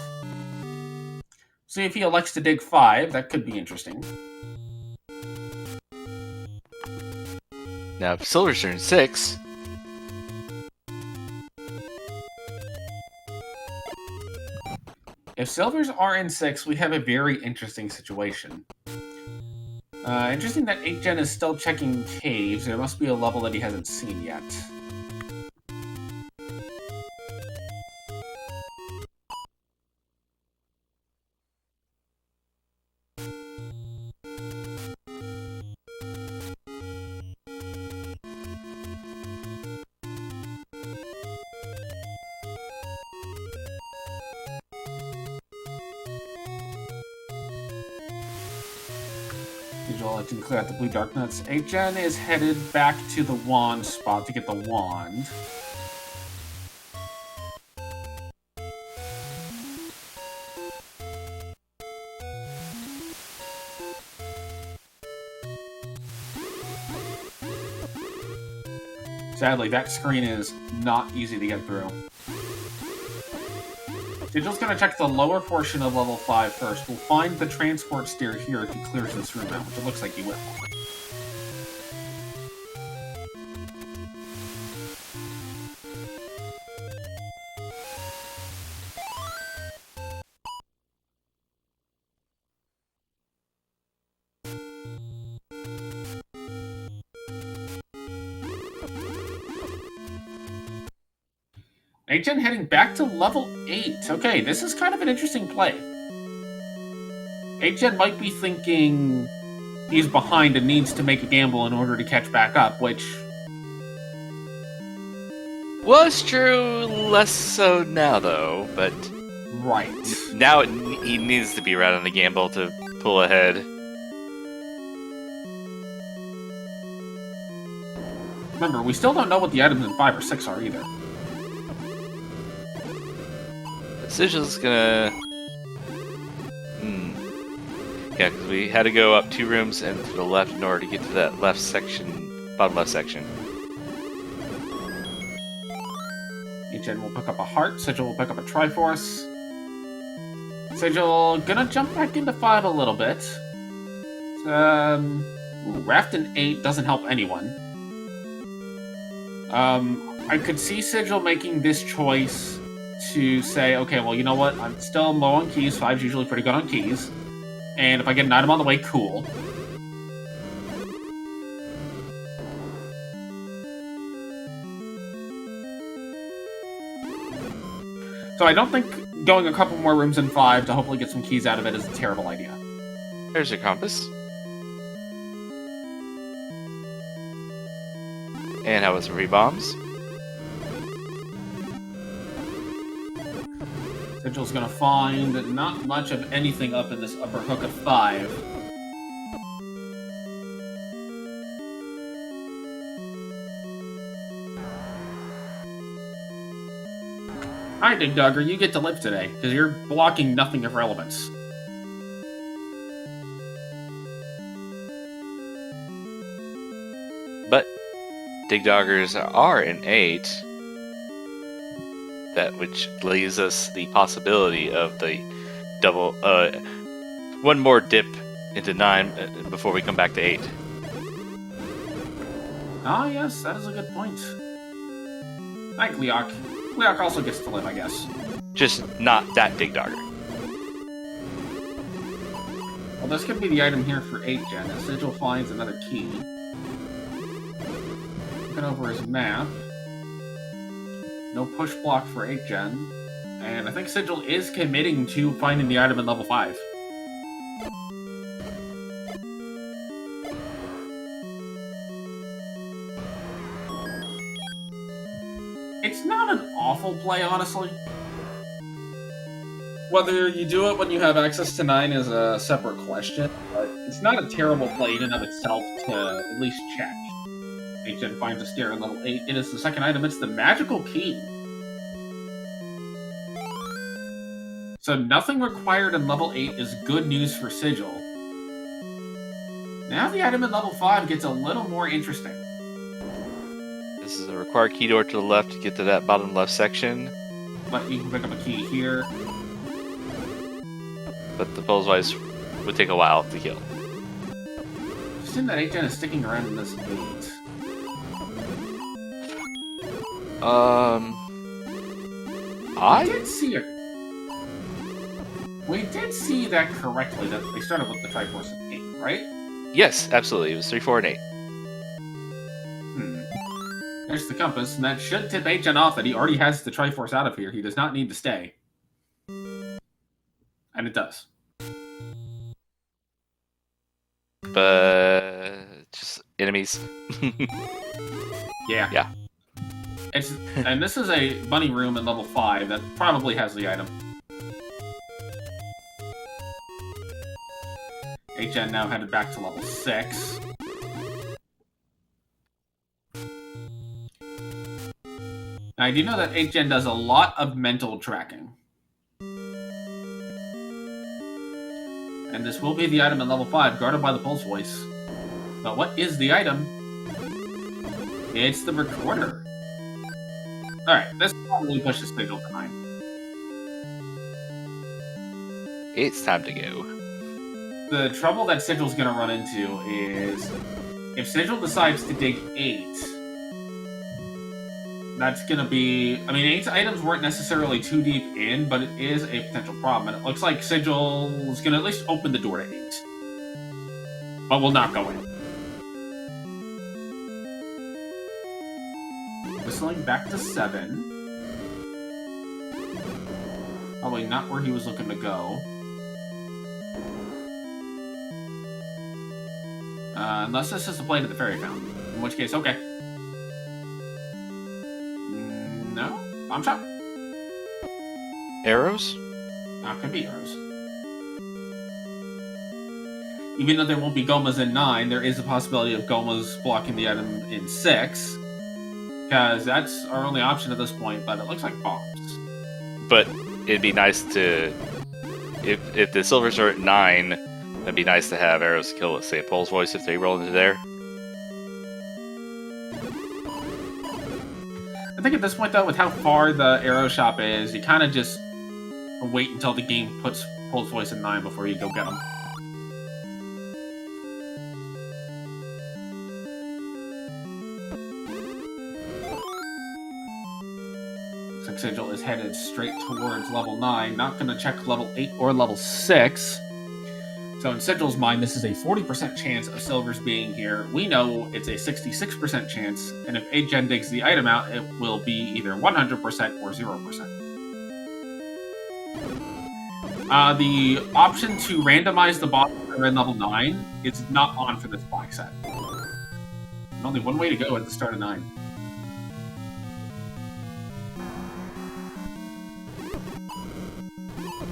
[SPEAKER 1] See if he elects to dig 5. That could be interesting.
[SPEAKER 2] Now, if Silver's turn 6.
[SPEAKER 1] If Silvers are in 6, we have a very interesting situation. Interesting that 8 Gen is still checking caves. There must be a level that he hasn't seen yet. I can clear out the blue dark nuts. 8 Gen is headed back to the wand spot to get the wand. Sadly, that screen is not easy to get through. Sigil's gonna check the lower portion of level 5 first. We'll find the transport stair here if he clears this room out, which it looks like he will. Ategen heading back to level 8. Okay, this is kind of an interesting play. Ategen might be thinking he's behind and needs to make a gamble in order to catch back up, which...
[SPEAKER 2] was true, less so now, though, but...
[SPEAKER 1] Right.
[SPEAKER 2] Now he needs to be right on the gamble to pull ahead.
[SPEAKER 1] Remember, we still don't know what the items in 5 or 6 are either.
[SPEAKER 2] Sigil's gonna... Yeah, because we had to go up 2 rooms and to the left in order to get to that left section, bottom left section.
[SPEAKER 1] Ategen will pick up a heart. Sigil will pick up a Triforce. Sigil gonna jump back into 5 a little bit. Raft in 8 doesn't help anyone. I could see Sigil making this choice to say, okay, well, you know what? I'm still low on keys. 5's usually pretty good on keys. And if I get an item on the way, cool. So I don't think going a couple more rooms in 5 to hopefully get some keys out of it is a terrible idea.
[SPEAKER 2] There's your compass. And how was some rebombs?
[SPEAKER 1] Sigil's gonna find not much of anything up in this upper hook of 5. Hi, Dig Dogger, you get to live today, because you're blocking nothing of relevance.
[SPEAKER 2] But Dig Doggers are an 8. That which leaves us the possibility of the double, one more dip into 9 before we come back to 8.
[SPEAKER 1] Ah, yes, that is a good point. Hi, Gleok. Gleok also gets to live, I guess.
[SPEAKER 2] Just not that Dig Dogger.
[SPEAKER 1] Well, this could be the item here for 8 Gen. As Sigil finds another key. Looking over his map. No push block for 8 Gen. And I think Sigil is committing to finding the item in level 5. awful play, honestly. Whether you do it when you have access to 9 is a separate question, but it's not a terrible play in and of itself to at least check. HN finds a stair in level 8. It is the second item. It's the magical key. So nothing required in level 8 is good news for Sigil. Now the item in level 5 gets a little more interesting.
[SPEAKER 2] This is a required key door to the left to get to that bottom left section.
[SPEAKER 1] But you can pick up a key here.
[SPEAKER 2] But the pulse voice would take a while to kill.
[SPEAKER 1] Interesting that HN is sticking around in this 8.
[SPEAKER 2] I
[SPEAKER 1] did see it. We did see that correctly, that they started with the Triforce at 8, right?
[SPEAKER 2] Yes, absolutely. It was 3, 4, and 8.
[SPEAKER 1] There's the compass, and that should tip HN off that he already has the Triforce out of here. He does not need to stay. And it does.
[SPEAKER 2] But just enemies.
[SPEAKER 1] Yeah.
[SPEAKER 2] Yeah.
[SPEAKER 1] And this is a bunny room in level 5 that probably has the item. HN now headed back to level 6. Now, I do know that HN does a lot of mental tracking. And this will be the item in level 5, guarded by the Pulse Voice. But what is the item? It's the recorder. Alright, this probably pushes Sigil to 9.
[SPEAKER 2] It's time to go.
[SPEAKER 1] The trouble that Sigil's going to run into is if Sigil decides to dig 8, that's going to be... I mean, 8's items weren't necessarily too deep in, but it is a potential problem. And it looks like Sigil's going to at least open the door to 8. But will not go in. Whistling back to 7. Probably not where he was looking to go. Unless this is the plane to the fairy fountain. In which case, okay. No? Bomb shot?
[SPEAKER 2] Arrows?
[SPEAKER 1] Could be arrows. Even though there won't be Gomas in 9, there is a possibility of Gomas blocking the item in 6. Because that's our only option at this point, but it looks like bombs.
[SPEAKER 2] But it'd be nice to... If the silvers are at 9, it'd be nice to have arrows to kill, let's say, a Pulse Voice if they roll into there.
[SPEAKER 1] I think at this point, though, with how far the arrow shop is, you kind of just wait until the game puts Pulse Voice in 9 before you go get them. Looks like Sigil is headed straight towards level 9. Not going to check level 8 or level 6. So in Sigil's mind, this is a 40% chance of silvers being here. We know it's a 66% chance, and if HN digs the item out, it will be either 100% or 0%. The option to randomize the boss in level 9 is not on for this black set. There's only one way to go at the start of 9.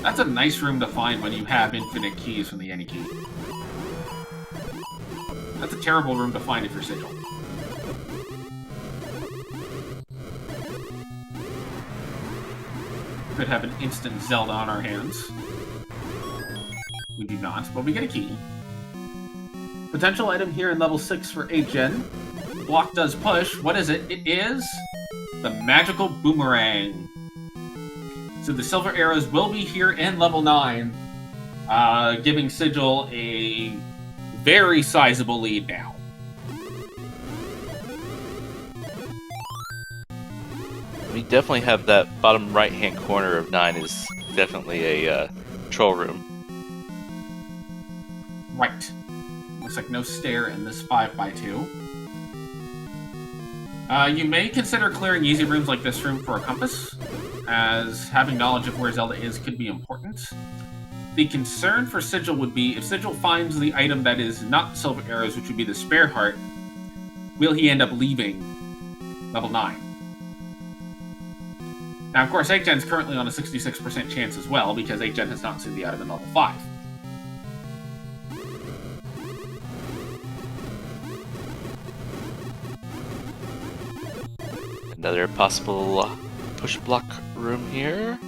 [SPEAKER 1] That's a nice room to find when you have infinite keys from the any key. That's a terrible room to find if you're Sigil. Could have an instant Zelda on our hands. We do not, but we get a key. Potential item here in level 6 for HN. Block does push. What is it? It is the magical boomerang. So the silver arrows will be here in level 9, giving Sigil a very sizable lead now.
[SPEAKER 2] We definitely have that bottom right-hand corner of 9 is definitely a troll room.
[SPEAKER 1] Right. Looks like no stair in this 5x2. You may consider clearing easy rooms like this room for a compass, as having knowledge of where Zelda is could be important. The concern for Sigil would be, if Sigil finds the item that is not silver arrows, which would be the spare heart, will he end up leaving level 9? Now, of course, 8gen's currently on a 66% chance as well, because 8gen has not seen the item in level 5.
[SPEAKER 2] Another possible push block room here.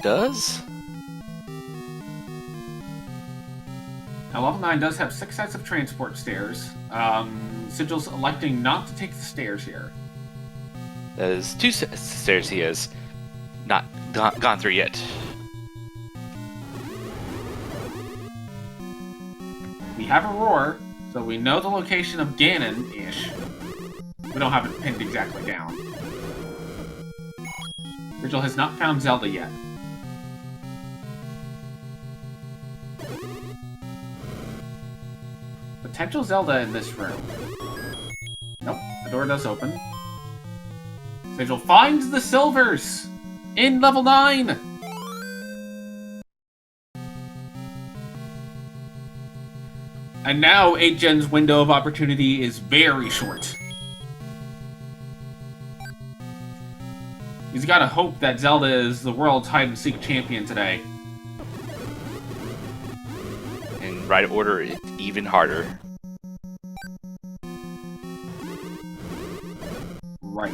[SPEAKER 2] Does?
[SPEAKER 1] Now, level 9 does have 6 sets of transport stairs. Sigil's electing not to take the stairs here.
[SPEAKER 2] There's 2 stairs he has not gone through yet.
[SPEAKER 1] We have a roar, so we know the location of Ganon-ish. We don't have it pinned exactly down. Sigil has not found Zelda yet. Potential Zelda in this room. Nope, the door does open. Sigil finds the silvers in level 9! And now 8gen's window of opportunity is very short. He's got to hope that Zelda is the world's hide-and-seek champion today.
[SPEAKER 2] In right order, it's even harder.
[SPEAKER 1] Right.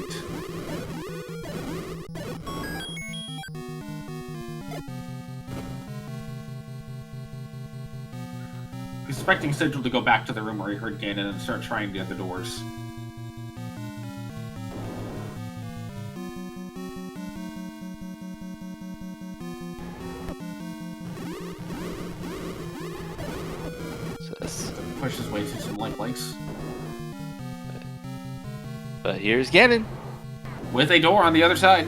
[SPEAKER 1] He's expecting Sigil to go back to the room where he heard Ganon and start trying the other doors. Push his way through some light lakes.
[SPEAKER 2] But here's Ganon.
[SPEAKER 1] With a door on the other side.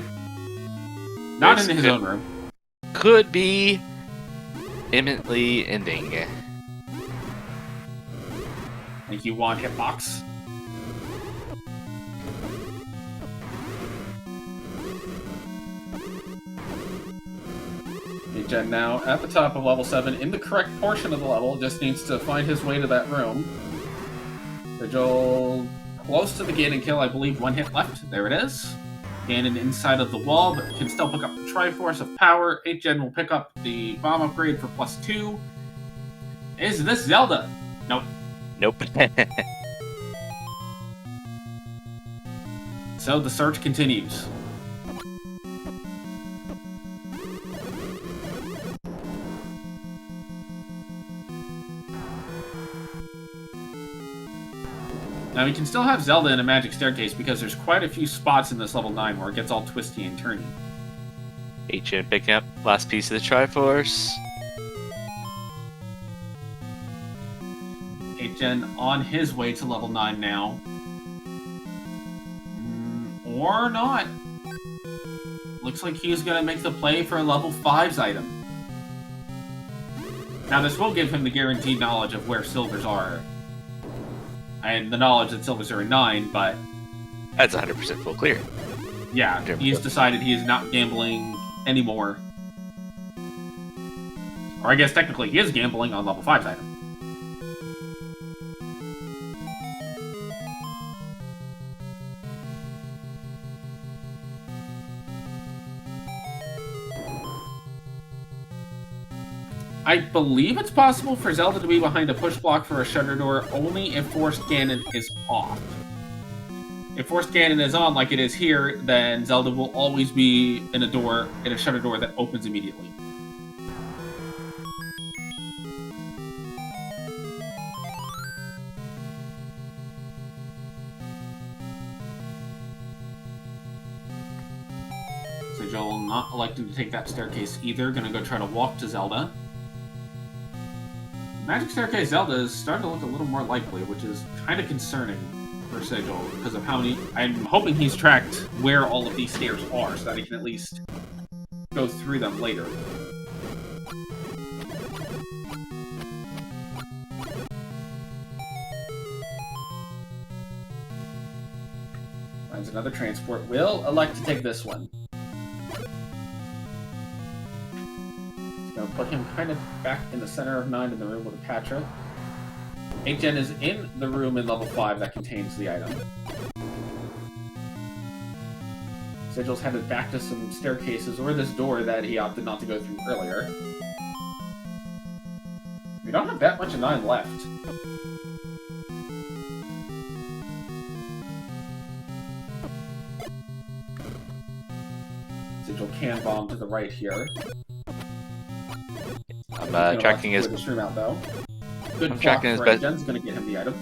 [SPEAKER 1] Not in his own room.
[SPEAKER 2] Could be imminently ending.
[SPEAKER 1] Think you want hitbox? Gen now at the top of level 7 in the correct portion of the level, just needs to find his way to that room. Sigil close to the Ganon kill, I believe 1 hit left. There it is. Ganon inside of the wall, but can still pick up the Triforce of Power. 8gen will pick up the bomb upgrade for +2. Is this Zelda? Nope.
[SPEAKER 2] Nope.
[SPEAKER 1] So the search continues. Now, we can still have Zelda in a magic staircase because there's quite a few spots in this level 9 where it gets all twisty and turny.
[SPEAKER 2] 8gen picking up last piece of the Triforce.
[SPEAKER 1] 8gen on his way to level 9 now. Or not. Looks like he's going to make the play for a level 5's item. Now, this will give him the guaranteed knowledge of where silvers are. And the knowledge that silvers are in 9, but...
[SPEAKER 2] That's 100% full clear.
[SPEAKER 1] Yeah, he's decided he is not gambling anymore. Or I guess technically he is gambling on level 5's item. I believe it's possible for Zelda to be behind a push block for a shutter door only if Forced Ganon is off. If Forced Ganon is on, like it is here, then Zelda will always be in a shutter door that opens immediately. Sigil not electing to take that staircase either, gonna go try to walk to Zelda. Magic Staircase Zelda is starting to look a little more likely, which is kind of concerning for Sigil, because of how many... I'm hoping he's tracked where all of these stairs are, so that he can at least go through them later. Finds another transport. Will elect to take this one. Gonna put him kind of back in the center of 9 in the room with a Patra. 8gen is in the room in level 5 that contains the item. Sigil's headed back to some staircases or this door that he opted not to go through earlier. We don't have that much of 9 left. Sigil can bomb to the right here.
[SPEAKER 2] I'm tracking his.
[SPEAKER 1] Stream out though. Good
[SPEAKER 2] I'm
[SPEAKER 1] block
[SPEAKER 2] tracking his
[SPEAKER 1] for
[SPEAKER 2] best.
[SPEAKER 1] Gen's gonna get him the item.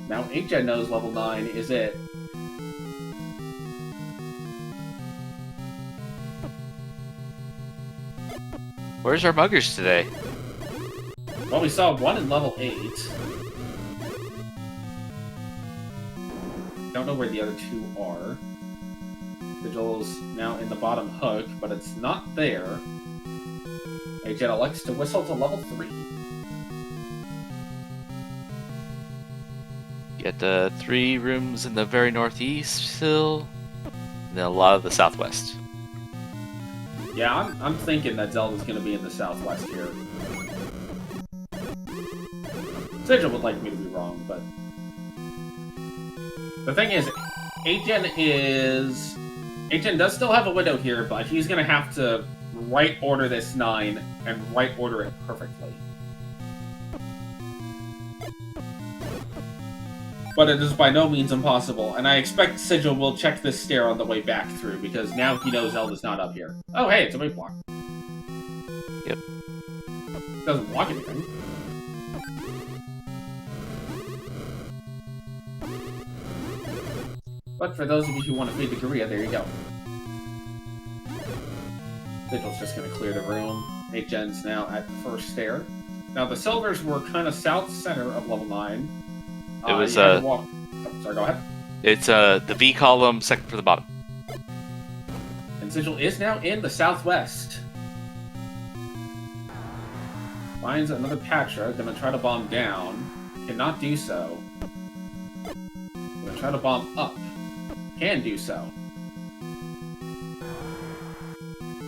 [SPEAKER 1] Now 8gen knows level 9 is it.
[SPEAKER 2] Where's our muggers today?
[SPEAKER 1] Well, we saw one in level 8. Don't know where the other 2 are. Vigil's now in the bottom hook, but it's not there. 8gen elects to whistle to level 3.
[SPEAKER 2] Get 3 rooms in the very northeast still, and then a lot of the southwest.
[SPEAKER 1] Yeah, I'm thinking that Zelda's going to be in the southwest here. Sigil would like me to be wrong, but... The thing is, 8gen does still have a window here, but he's going to have to right order this 9 and right order it perfectly. But it is by no means impossible, and I expect Sigil will check this stair on the way back through, because now he knows Zelda's not up here. Oh, hey, it's a wave block.
[SPEAKER 2] Yep.
[SPEAKER 1] Doesn't block anything. But for those of you who want to feed the Korea, there you go. Sigil's just going to clear the room. 8gen's now at the first stair. Now, the silvers were kind of south-center of level 9.
[SPEAKER 2] It was,
[SPEAKER 1] sorry, go ahead.
[SPEAKER 2] It's the V column, second from the bottom.
[SPEAKER 1] And Sigil is now in the southwest. Finds another Patra, gonna try to bomb down. Cannot do so. Gonna try to bomb up. Can do so.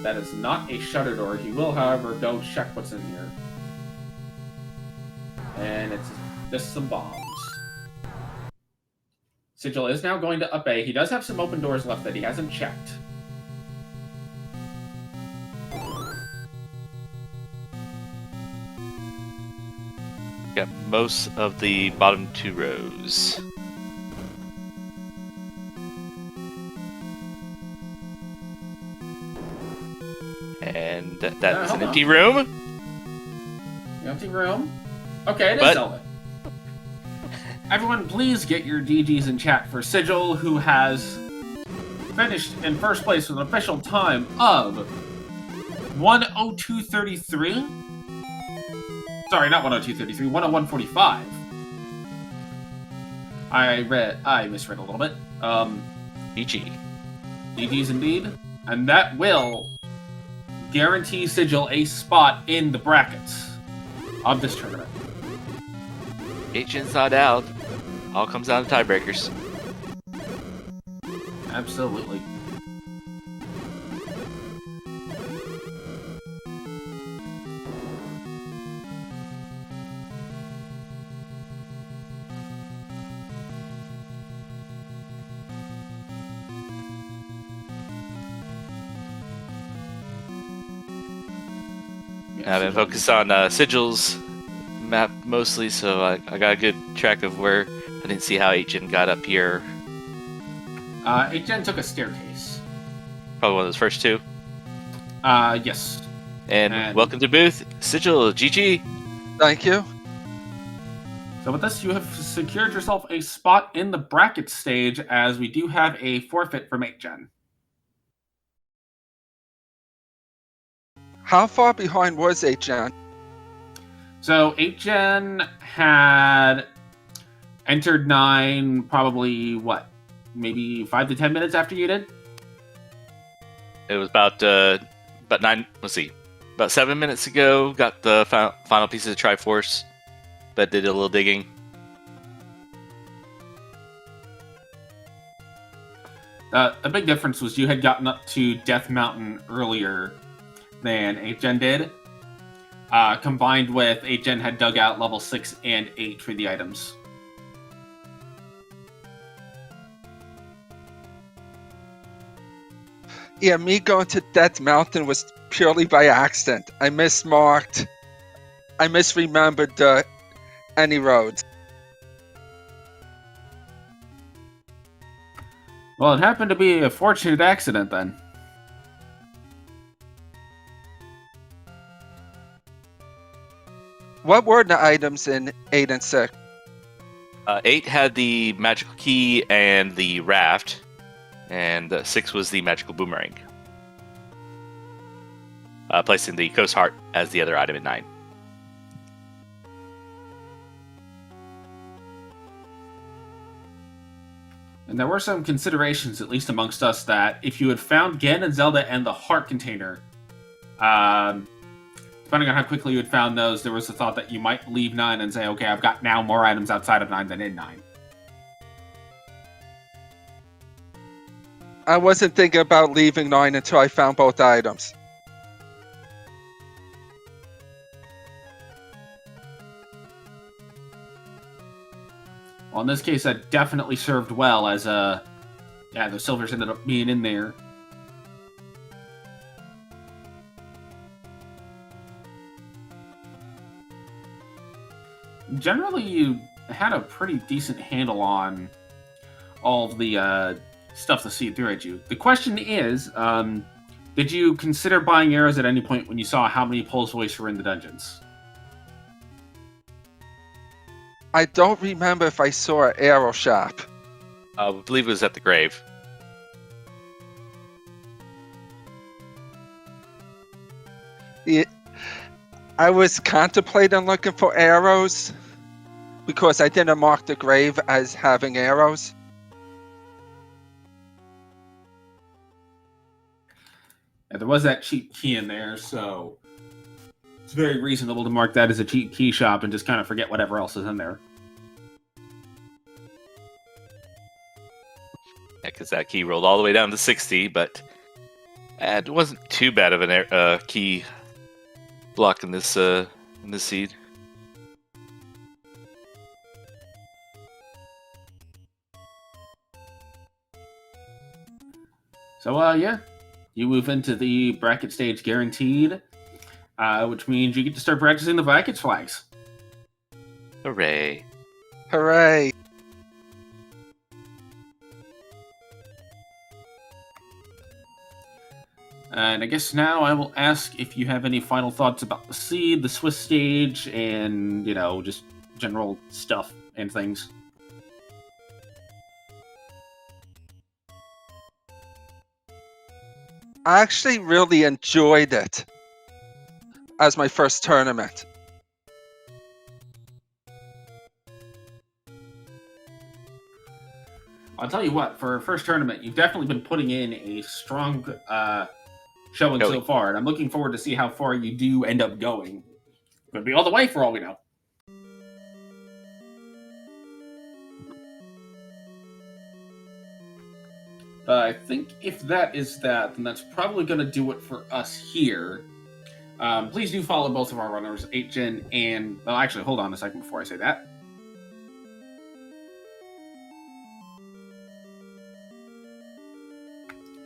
[SPEAKER 1] That is not a shutter door. He will, however, go check what's in here. And it's just some bombs. Sigil is now going to up A. He does have some open doors left that he hasn't checked.
[SPEAKER 2] Got most of the bottom 2 rows. And that is an empty room.
[SPEAKER 1] Empty room? Okay, it is
[SPEAKER 2] But-
[SPEAKER 1] Zelda. Everyone, please get your DGs in chat for Sigil, who has finished in first place with an official time of 1:02:33. Sorry, not 1:02:33, 1:01:45. I misread a little bit.
[SPEAKER 2] GG.
[SPEAKER 1] DGs indeed. And that will guarantee Sigil a spot in the brackets of this tournament.
[SPEAKER 2] 8gen's not out. All comes down to tiebreakers.
[SPEAKER 1] Absolutely.
[SPEAKER 2] I've been focused on Sigil's map mostly, so I got a good track of where. I didn't see how 8gen got up here.
[SPEAKER 1] 8gen took a staircase.
[SPEAKER 2] Probably one of those first 2.
[SPEAKER 1] Yes.
[SPEAKER 2] And welcome to booth, Sigil. GG.
[SPEAKER 3] Thank you.
[SPEAKER 1] So with this, you have secured yourself a spot in the bracket stage, as we do have a forfeit from 8gen.
[SPEAKER 3] How far behind was 8gen?
[SPEAKER 1] So 8gen had entered 9 probably, what, maybe 5 to 10 minutes after you did?
[SPEAKER 2] It was about 9. Let's see, about 7 minutes ago. Got the final pieces of Triforce, but did a little digging.
[SPEAKER 1] The big difference was you had gotten up to Death Mountain earlier than 8gen did, combined with 8gen had dug out level 6 and 8 for the items.
[SPEAKER 3] Yeah, me going to Death Mountain was purely by accident. I mismarked. I misremembered any roads.
[SPEAKER 1] Well, it happened to be a fortunate accident then.
[SPEAKER 3] What were the items in 8 and 6?
[SPEAKER 2] 8 had the magical key and the raft, and 6 was the magical boomerang. Placing the coast heart as the other item in 9.
[SPEAKER 1] And there were some considerations, at least amongst us, that if you had found Gen and Zelda and the heart container, depending on how quickly you had found those, there was the thought that you might leave 9 and say, okay, I've got now more items outside of 9 than in 9.
[SPEAKER 3] I wasn't thinking about leaving 9 until I found both items.
[SPEAKER 1] Well, in this case, that definitely served well as yeah, the silvers ended up being in there. Generally, you had a pretty decent handle on all of the stuff to see through at you. The question is, did you consider buying arrows at any point when you saw how many pulse voice were in the dungeons?
[SPEAKER 3] I don't remember if I saw an arrow shop.
[SPEAKER 2] I believe it was at the grave.
[SPEAKER 3] I was contemplating looking for arrows because I didn't mark the grave as having arrows.
[SPEAKER 1] Yeah, there was that cheat key in there, so it's very reasonable to mark that as a cheat key shop and just kind of forget whatever else is in there.
[SPEAKER 2] Yeah, because that key rolled all the way down to 60, but it wasn't too bad of a key block in this seed.
[SPEAKER 1] So, yeah, you move into the bracket stage guaranteed, which means you get to start practicing the Vikings flags.
[SPEAKER 2] Hooray.
[SPEAKER 3] Hooray!
[SPEAKER 1] And I guess now I will ask if you have any final thoughts about the seed, the Swiss stage, and, you know, just general stuff and things.
[SPEAKER 3] I actually really enjoyed it as my first tournament.
[SPEAKER 1] I'll tell you what, for a first tournament, you've definitely been putting in a strong showing so far, and I'm looking forward to see how far you do end up going. Could be all the way for all we know. I think if that is that, then that's probably going to do it for us here. Please do follow both of our runners, 8gen and... Well, actually, hold on a second before I say that.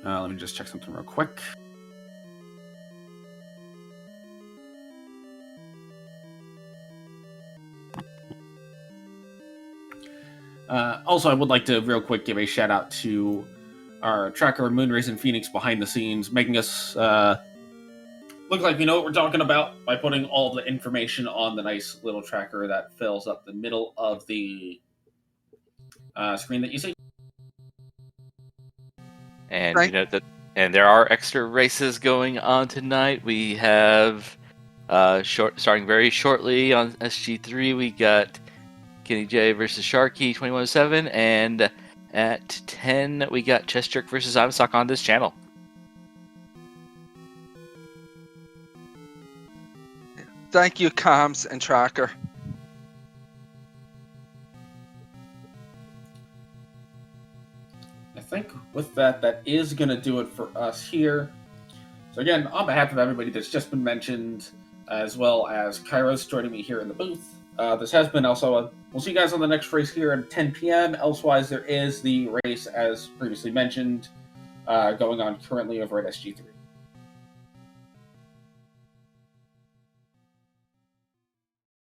[SPEAKER 1] Let me just check something real quick. Also, I would like to real quick give a shout out to our tracker Moonrays and Phoenix behind the scenes, making us look like we know what we're talking about by putting all the information on the nice little tracker that fills up the middle of the screen that you see.
[SPEAKER 2] And you know that, and there are extra races going on tonight. We have starting very shortly on SG3. We got Kenny J versus Sharky 2107, and at 10 we got Chess Jerk versus Ivasock on this channel.
[SPEAKER 3] Thank you, Comms and Tracker.
[SPEAKER 1] I think with that, that is going to do it for us here. So again, on behalf of everybody that's just been mentioned, as well as Kairos joining me here in the booth. This has been also we'll see you guys on the next race here at 10 p.m. Elsewise, there is the race, as previously mentioned, going on currently over at SG3.